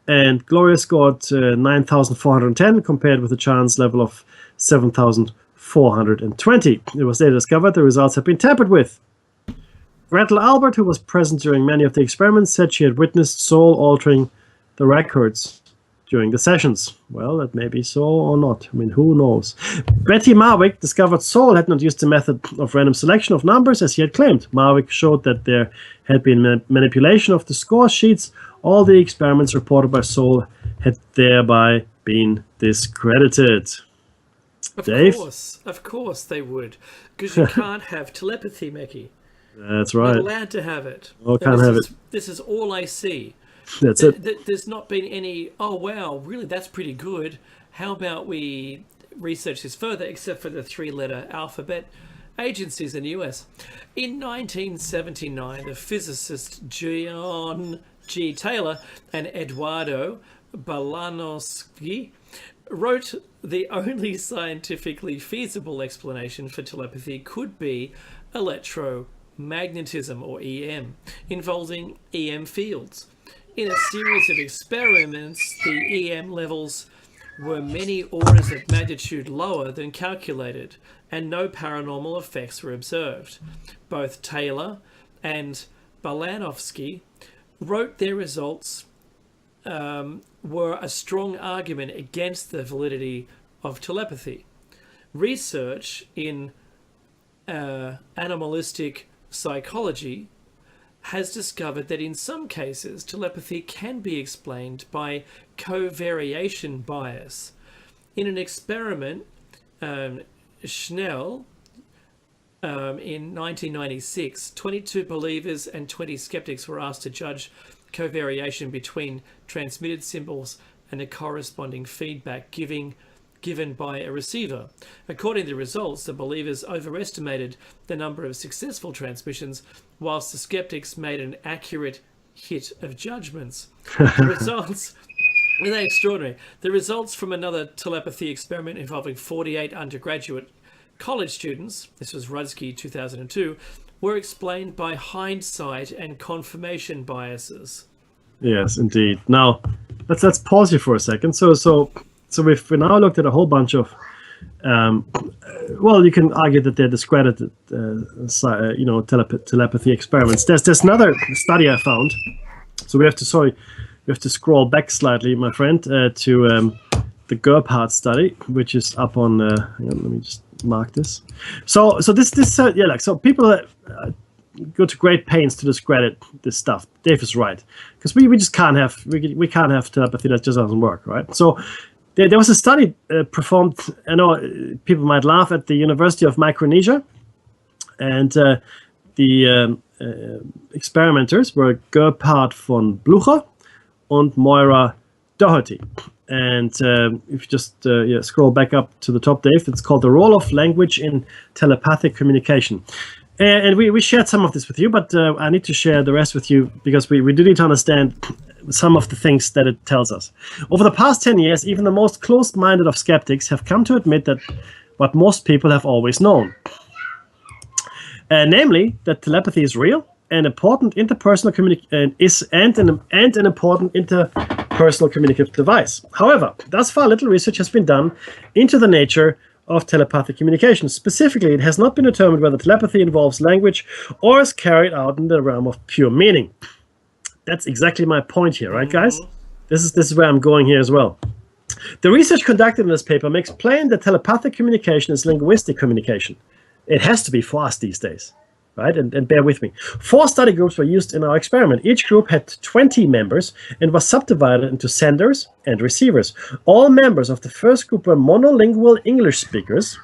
and Gloria scored 9,410 compared with a chance level of 7,420. It was later discovered the results had been tampered with. Gretel Albert, who was present during many of the experiments, said she had witnessed Soule altering the records during the sessions. Well, that may be so or not. I mean, who knows? Betty Marwick discovered Soule had not used the method of random selection of numbers as he had claimed. Marwick showed that there had been manipulation of the score sheets. All the experiments reported by Soule had thereby been discredited. Of course they would. Because you can't have telepathy, Mackie. That's right. You're not allowed to have it. Well, can't have it. This is all I see. That's it. There's not been any, oh wow, really, that's pretty good. How about we research this further, except for the 3-letter alphabet agencies in the US. In 1979, the physicists John G. Taylor and Eduardo Balanowski wrote the only scientifically feasible explanation for telepathy could be electromagnetism, or EM, involving EM fields. In a series of experiments, the EM levels were many orders of magnitude lower than calculated, and no paranormal effects were observed. Both Taylor and Balanowski wrote their results were a strong argument against the validity of telepathy. Research in animalistic psychology has discovered that in some cases telepathy can be explained by covariation bias. In an experiment, Schnell, in 1996, 22 believers and 20 skeptics were asked to judge covariation between transmitted symbols and the corresponding feedback given by a receiver. According to the results, the believers overestimated the number of successful transmissions, whilst the skeptics made an accurate hit of judgments. The results they're extraordinary. The results from another telepathy experiment involving 48 undergraduate college students, this was Rudsky 2002, were explained by hindsight and confirmation biases. Yes, indeed. Now, let's pause here for a second. So we've now looked at a whole bunch of, well, you can argue that they're discredited, telepathy experiments. There's another study I found. So we have to scroll back slightly, my friend, to the Gebhardt study, which is up on. Hang on, let me just mark this. So people go to great pains to discredit this stuff. Dave is right, because we just can't have we can't have telepathy that just doesn't work, right? So there was a study performed. I know people might laugh, at the University of Micronesia, and the experimenters were Gebhardt von Blücher and Moira Doherty. And if you just scroll back up to the top, Dave, it's called The Role of Language in Telepathic Communication. And we shared some of this with you, but I need to share the rest with you, because we do need to understand some of the things that it tells us. Over the past 10 years, even the most closed-minded of skeptics have come to admit that what most people have always known. Namely, that telepathy is real, an important interpersonal an important interpersonal communicative device. However, thus far little research has been done into the nature of telepathic communication. Specifically, it has not been determined whether telepathy involves language or is carried out in the realm of pure meaning. That's exactly my point here, right, guys? This is where I'm going here as well. The research conducted in this paper makes plain that telepathic communication is linguistic communication. It has to be for us these days, right? And bear with me. 4 study groups were used in our experiment. Each group had 20 members and was subdivided into senders and receivers. All members of the first group were monolingual English speakers.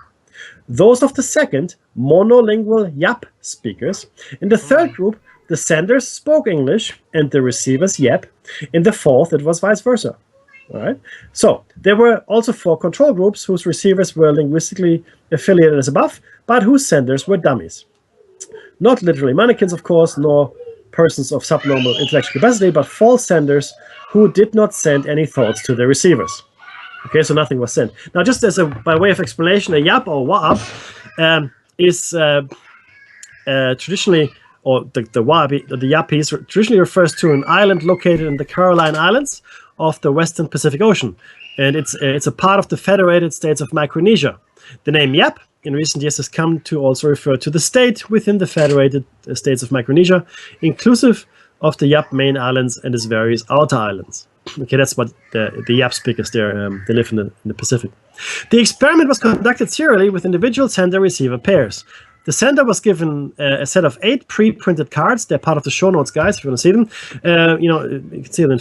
Those of the second, monolingual Yap speakers. In the third group, the senders spoke English and the receivers Yap. In the fourth, it was vice versa. All right. So there were also 4 control groups whose receivers were linguistically affiliated as above, but whose senders were dummies. Not literally mannequins, of course, nor persons of subnormal intellectual capacity, but false senders who did not send any thoughts to their receivers. Okay, so nothing was sent. Now, just as by way of explanation, a Yap or Wa'ap is traditionally, or the Yapese traditionally refers to an island located in the Caroline Islands of the Western Pacific Ocean, and it's a part of the Federated States of Micronesia. The name Yap in recent years has come to also refer to the state within the Federated States of Micronesia, inclusive of the Yap main islands and its various outer islands. Okay, that's what the Yap speakers there, they live in the Pacific. The experiment was conducted serially with individual sender-receiver pairs. The sender was given a set of 8 pre-printed cards. They're part of the show notes, guys, if you want to see them. You can see them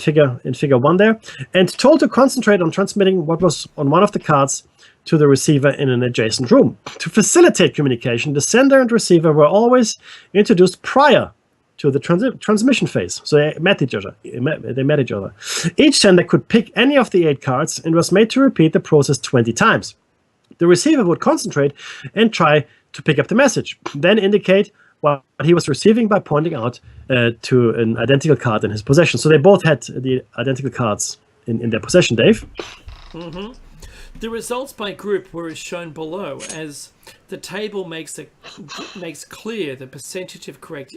in figure 1 there. And told to concentrate on transmitting what was on one of the cards to the receiver in an adjacent room. To facilitate communication, the sender and receiver were always introduced prior to the transmission phase. So they met each other. Each sender could pick any of the 8 cards and was made to repeat the process 20 times. The receiver would concentrate and try to pick up the message, then indicate what he was receiving by pointing out to an identical card in his possession. So they both had the identical cards in their possession, Dave. Mm-hmm. The results by group were as shown below, as the table makes clear the percentage of correct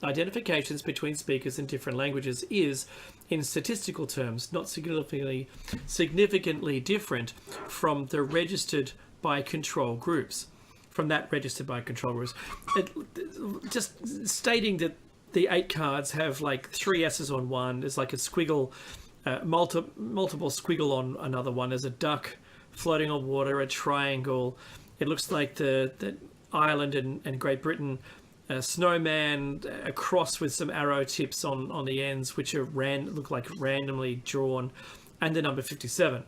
identifications between speakers in different languages is, in statistical terms, not significantly different from the registered by control groups. Just stating that the 8 cards have like 3 S's on one, there's like a squiggle multiple squiggle on another one. There's a duck floating on water, a triangle. It looks like the Ireland and Great Britain, a snowman, a cross with some arrow tips on the ends, which are look like randomly drawn, and the number 57.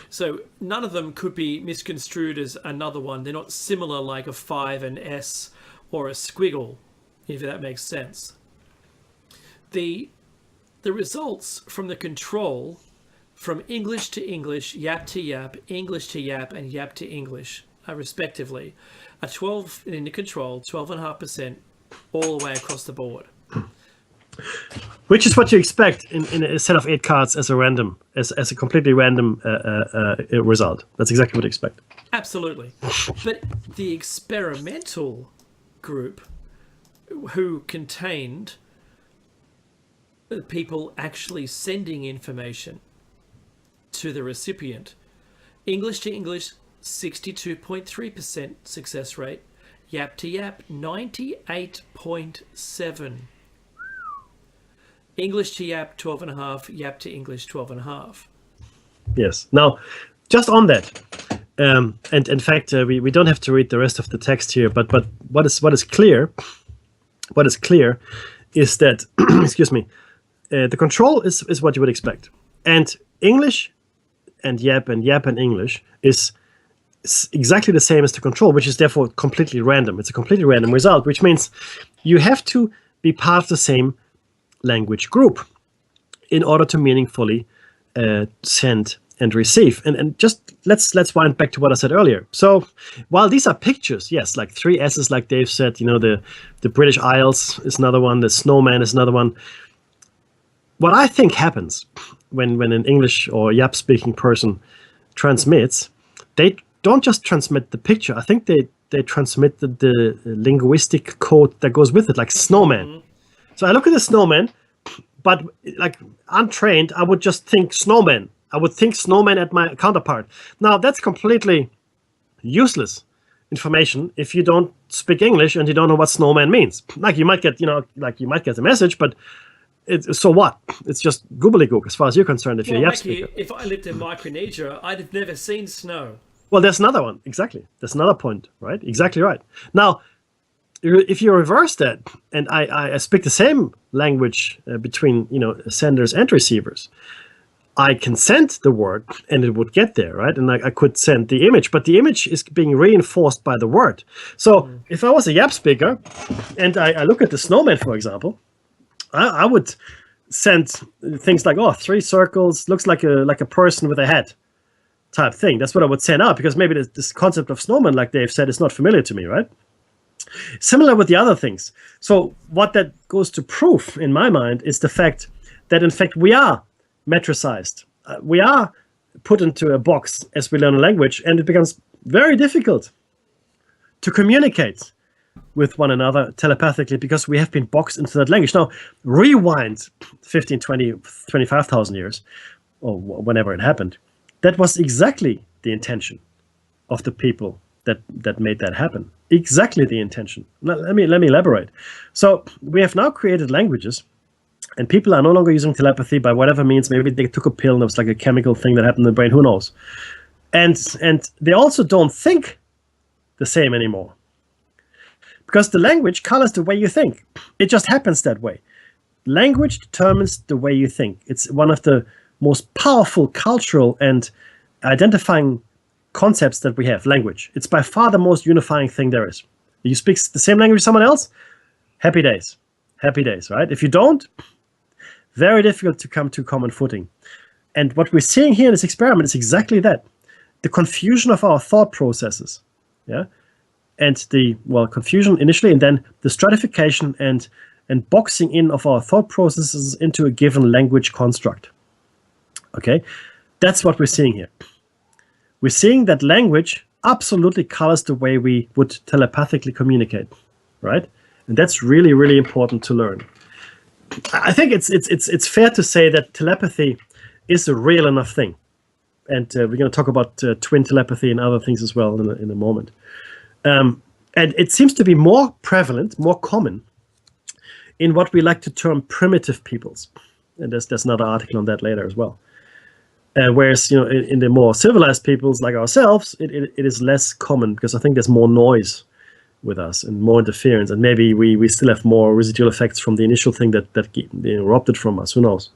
So none of them could be misconstrued as another one. They're not similar like a 5, an S, or a squiggle, if that makes sense. The results from the control, from English to English, Yap to Yap, English to Yap, and Yap to English, respectively, are 12 in the control, 12.5% all the way across the board. Which is what you expect in a set of 8 cards as a completely random result. That's exactly what you expect. Absolutely. But the experimental group, who contained people actually sending information to the recipient, English to English, 62.3% success rate. Yap to Yap, 98.7%. English to Yap, 12.5%. Yap to English, 12.5%. Yes. Now, just on that, and in fact, we don't have to read the rest of the text here. But what is clear is that excuse me, the control is what you would expect, and English and Yap and English is exactly the same as the control, which is therefore completely random. It's a completely random result, which means you have to be part of the same language group in order to meaningfully send and receive. And just let's wind back to what I said earlier. So while these are pictures, yes, like 3 S's, like Dave said, the British Isles is another one, the snowman is another one. What I think happens when an English or Yap speaking person transmits, they don't just transmit the picture. I think they transmit the linguistic code that goes with it, like snowman. Mm-hmm. So I look at the snowman, but like untrained, I would just think snowman. I would think snowman at my counterpart. Now that's completely useless information if you don't speak English and you don't know what snowman means. Like you might get, you might get the message, but so what? It's just gobbledygook as far as you're concerned. If you're a Yap speaker. If I lived in Micronesia, I'd have never seen snow. Well, there's another one. Exactly. That's another point, right? Exactly right. Now, if you reverse that, and I speak the same language between senders and receivers, I can send the word and it would get there, right? And I could send the image, but the image is being reinforced by the word. So if I was a Yap speaker and I look at the snowman, for example, I would send things like, 3 circles, looks like a person with a hat type thing. That's what I would send out, because maybe this concept of snowman, like Dave said, is not familiar to me, right? Similar with the other things. So what that goes to prove in my mind is the fact that in fact we are metricized. We are put into a box as we learn a language, and it becomes very difficult to communicate with one another telepathically because we have been boxed into that language. Now, rewind 15, 20, 25,000 years, or whenever it happened. That was exactly the intention of the people that made that happen. Exactly the intention. Let me elaborate. So we have now created languages, and people are no longer using telepathy by whatever means. Maybe they took a pill and it was like a chemical thing that happened in the brain. Who knows? And they also don't think the same anymore, because the language colors the way you think. It just happens that way. Language determines the way you think. It's one of the most powerful cultural and identifying concepts that we have. Language. It's by far the most unifying thing there is. You speak the same language as someone else, happy days, right? If you don't, very difficult to come to common footing. And what we're seeing here in this experiment is exactly that. The confusion of our thought processes, yeah, and the confusion initially, and then the stratification and boxing in of our thought processes into a given language construct. Okay, that's what we're seeing here. We're seeing that language absolutely colors the way we would telepathically communicate, right? And that's really, really important to learn. I think it's fair to say that telepathy is a real enough thing. And we're going to talk about twin telepathy and other things as well in a moment. And it seems to be more prevalent, more common in what we like to term primitive peoples. And there's another article on that later as well. Whereas, in the more civilized peoples like ourselves, it is less common because I think there's more noise with us and more interference, and maybe we still have more residual effects from the initial thing that erupted from us. Who knows?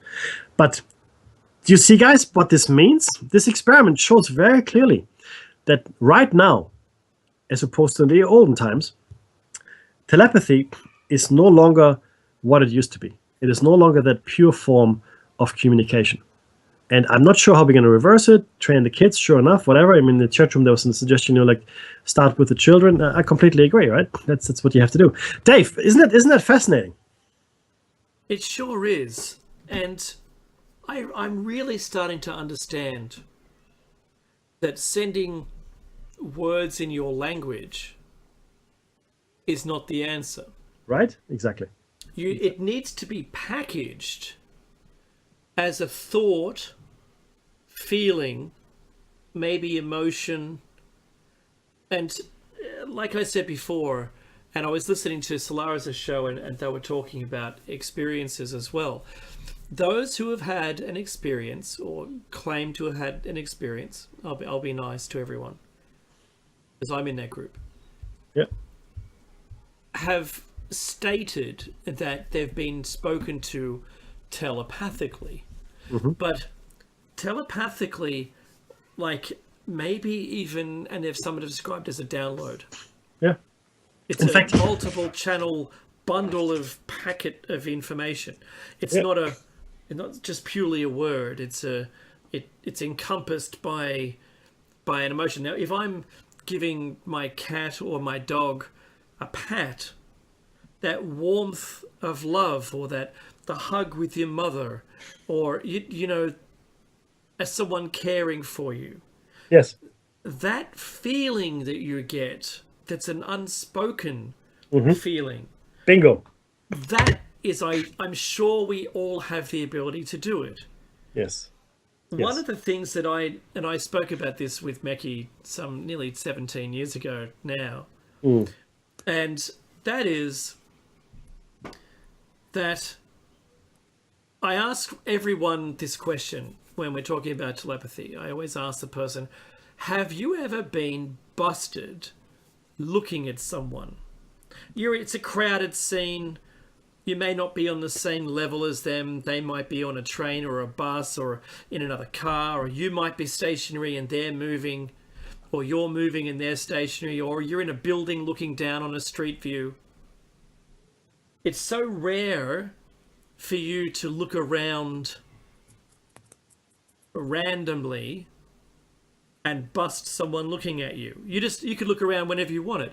But do you see, guys, what this means? This experiment shows very clearly that right now, as opposed to the olden times, telepathy is no longer what it used to be. It is no longer that pure form of communication. And I'm not sure how we're going to reverse it, train the kids, sure enough, whatever. I mean, in the chat room, there was a suggestion, start with the children. I completely agree, right? That's what you have to do. Dave, isn't that fascinating? It sure is. And I'm really starting to understand that sending words in your language is not the answer. Right? Exactly. It needs to be packaged as a thought, feeling, maybe emotion. And like I said before, and I was listening to Solaris' show and they were talking about experiences as well. Those who have had an experience or claim to have had an experience, I'll be nice to everyone because I'm in that group. Yep. Have stated that they've been spoken to telepathically. Mm-hmm. But telepathically, like maybe even, and if someone described as a download. Yeah. It's in a fact, multiple channel bundle of packet of information. It's not just purely a word. It's encompassed by an emotion. Now, if I'm giving my cat or my dog a pat, that warmth of love, or the hug with your mother, or as someone caring for you. Yes. That feeling that you get, that's an unspoken feeling. Bingo. That is, I'm sure we all have the ability to do it. Yes. One of the things that I spoke about this with Meki some nearly 17 years ago now, and that is that I ask everyone this question when we're talking about telepathy. I always ask the person, have you ever been busted looking at someone? It's a crowded scene. You may not be on the same level as them. They might be on a train or a bus or in another car, or you might be stationary and they're moving, or you're moving and they're stationary, or you're in a building looking down on a street view. It's so rare for you to look around randomly and bust someone looking at you. You could look around whenever you wanted,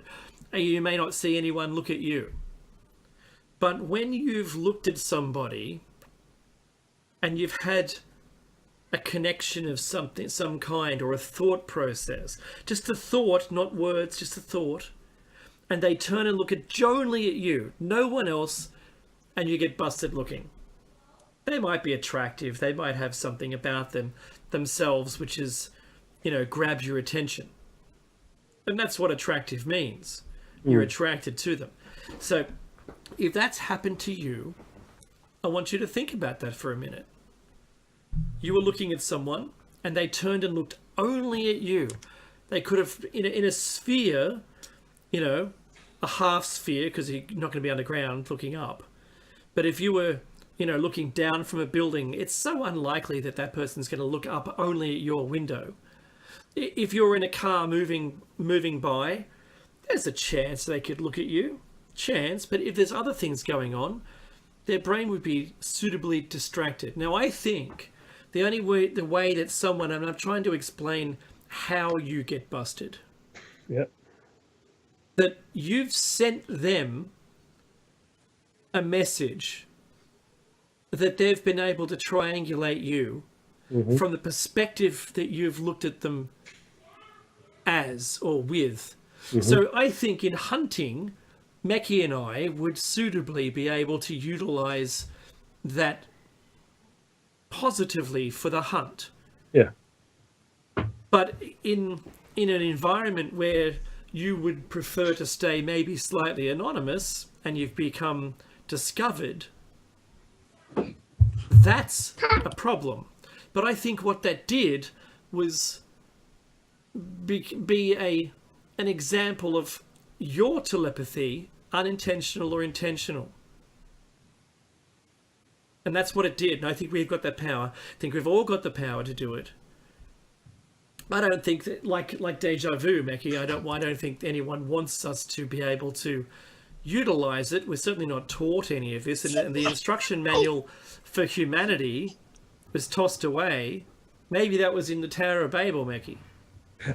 and you may not see anyone look at you. But when you've looked at somebody and you've had a connection of something, some kind, or a thought process, just a thought, not words, just a thought, and they turn and look only at you, no one else, and you get busted looking. They might be attractive. They might have something about themselves which is, grabs your attention. And that's what attractive means. You're attracted to them. So if that's happened to you, I want you to think about that for a minute. You were looking at someone and they turned and looked only at you. They could have, in a sphere, a half sphere, because you're not going to be underground looking up. But if you were, looking down from a building, it's so unlikely that that person's going to look up only at your window. If you're in a car moving by, there's a chance they could look at you. Chance. But if there's other things going on, their brain would be suitably distracted. Now, I think the way that someone, and I'm trying to explain how you get busted. Yep. That you've sent them a message that they've been able to triangulate you from the perspective that you've looked at them as or with. So I think in hunting, Meki and I would suitably be able to utilize that positively for the hunt. Yeah. But in an environment where you would prefer to stay maybe slightly anonymous and you've become discovered, that's a problem. But I think what that did was be an example of your telepathy, unintentional or intentional. And that's what it did. And I think we've got that power. I think we've all got the power to do it. I don't think that, like deja vu, Mackie, I don't think anyone wants us to be able to utilize it. We're certainly not taught any of this. And the instruction manual for humanity was tossed away. Maybe that was in the Tower of Babel, Mackie.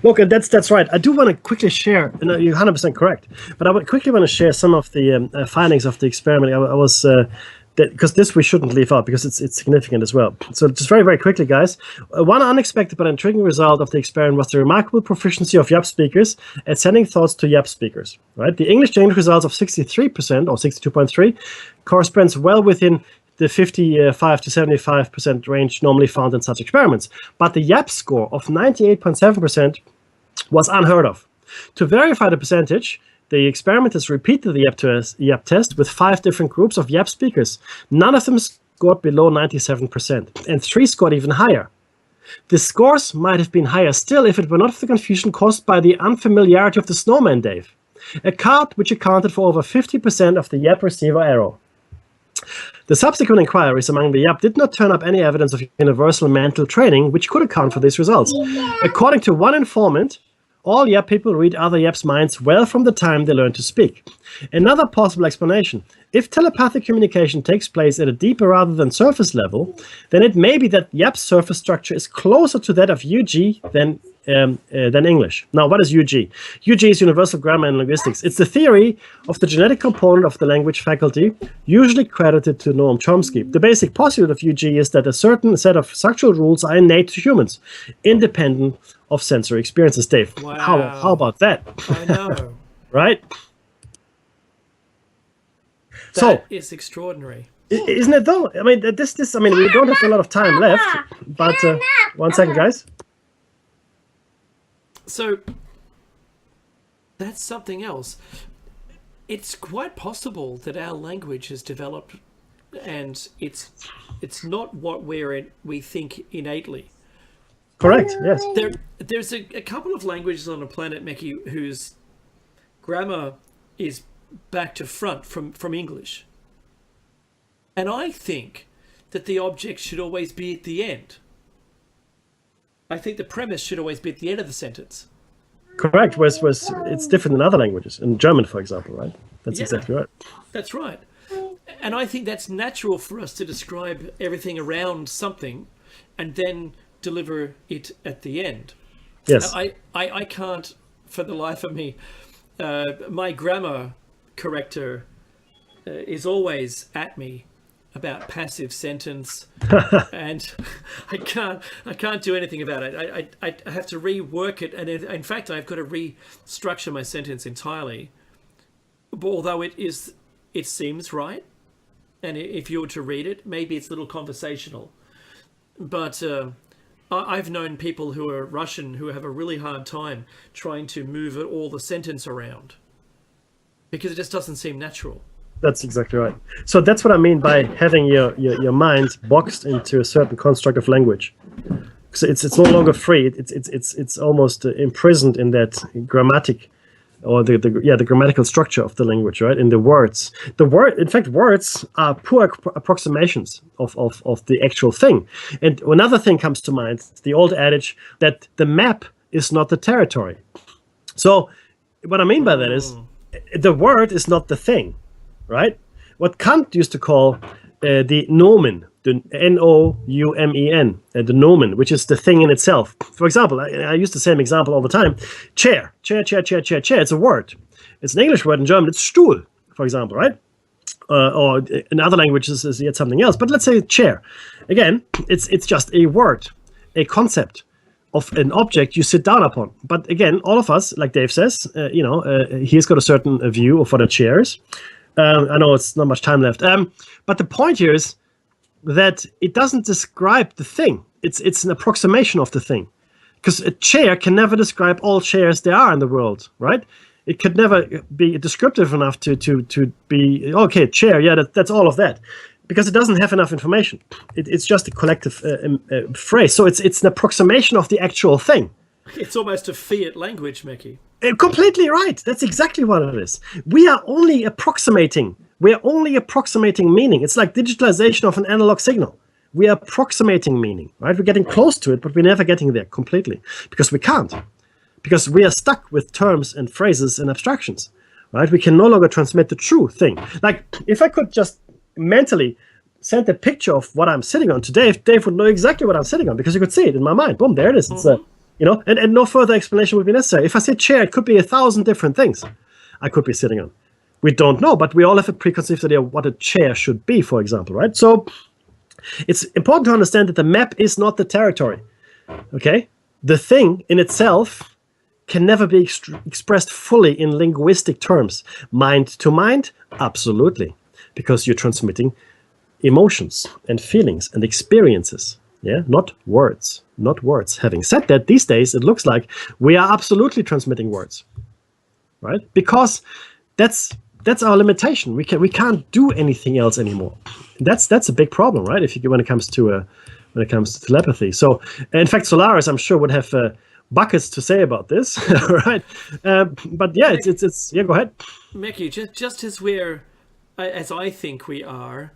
Look, that's right. I do want to quickly share, and you're 100% correct, but I would quickly want to share some of the findings of the experiment. I was, because this we shouldn't leave out because it's significant as well. So just very, very quickly, guys. One unexpected but intriguing result of the experiment was the remarkable proficiency of Yap speakers at sending thoughts to Yap speakers. Right, the English-to-English results of 63% or 62.3 corresponds well within the 55 to 75% range normally found in such experiments. But the Yap score of 98.7% was unheard of. To verify the percentage, the experimenters repeated the Yap test with 5 different groups of Yap speakers. None of them scored below 97%, and 3 scored even higher. The scores might have been higher still if it were not for the confusion caused by the unfamiliarity of the snowman, Dave, a card which accounted for over 50% of the Yap receiver error. The subsequent inquiries among the Yap did not turn up any evidence of universal mental training which could account for these results. According to one informant, all Yap people read other Yaps' minds well from the time they learn to speak. Another possible explanation: if telepathic communication takes place at a deeper rather than surface level, then it may be that Yap's surface structure is closer to that of UG than English. Now, what is UG? UG is Universal Grammar and Linguistics. It's the theory of the genetic component of the language faculty, usually credited to Noam Chomsky. The basic postulate of UG is that a certain set of structural rules are innate to humans, independent of sensory experiences. Dave, wow. How about that? I know. Right? That is extraordinary. Isn't it though? I mean, I mean, we don't have a lot of time left, but 1 second, guys. So that's something else. It's quite possible that our language has developed, and it's not what we think innately. Correct. Yes. There's a couple of languages on the planet, Mickey, whose grammar is back to front from English, and I think that the object should always be at the end. I think the premise should always be at the end of the sentence. Correct. Whereas it's different in other languages. In German, for example, right? That's exactly right. That's right. And I think that's natural for us to describe everything around something and then deliver it at the end. Yes. I can't, for the life of me, my grammar corrector is always at me about passive sentence, and I can't do anything about it. I have to rework it, and in fact I've got to restructure my sentence entirely. Although it seems right, and if you were to read it, maybe it's a little conversational. But I've known people who are Russian who have a really hard time trying to move all the sentence around because it just doesn't seem natural. That's exactly right. So that's what I mean by having your mind boxed into a certain construct of language. So it's no longer free. It's almost imprisoned in that grammatic, or the grammatical structure of the language, right? In the words. In fact, words are poor approximations of the actual thing. And another thing comes to mind: the old adage that the map is not the territory. So what I mean by that is the word is not the thing. Right? What Kant used to call the nomen, the N-O-U-M-E-N, the nomen, which is the thing in itself. For example, I use the same example all the time. Chair. It's a word. It's an English word. In German, it's Stuhl, for example, right? Or in other languages, is yet something else. But let's say chair. Again, it's just a word, a concept of an object you sit down upon. But again, all of us, like Dave says, he's got a certain view of what a chair is. I know it's not much time left. But the point here is that it doesn't describe the thing. It's an approximation of the thing. Because a chair can never describe all chairs there are in the world, right? It could never be descriptive enough to be, okay, chair, yeah, that's all of that. because it doesn't have enough information. It's just a collective phrase. So it's an approximation of the actual thing. It's almost a fiat language, Mickey. Completely right. That's exactly what it is. We are only approximating. Meaning. It's like digitalization of an analog signal. We are approximating meaning, right? We're getting close to it, but we're never getting there completely because we can't. Because we are stuck with terms and phrases and abstractions, right? We can no longer transmit the true thing. Like if I could just mentally send a picture of what I'm sitting on today, Dave would know exactly what I'm sitting on because you could see it in my mind. Boom, there it is. It's and no further explanation would be necessary. If I say chair, it could be 1,000 different things I could be sitting on. We don't know, but we all have a preconceived idea of what a chair should be, for example, right? So it's important to understand that the map is not the territory, okay? The thing in itself can never be expressed fully in linguistic terms. Mind to mind, absolutely, because you're transmitting emotions and feelings and experiences, yeah, not words. Having said that, these days it looks like we are absolutely transmitting words, right? Because that's our limitation. We can't do anything else anymore. That's a big problem, right? When it comes to telepathy. So, in fact, Solaris, I'm sure, would have buckets to say about this, right? But yeah, it's yeah. Go ahead, Mickey. Just as I think we are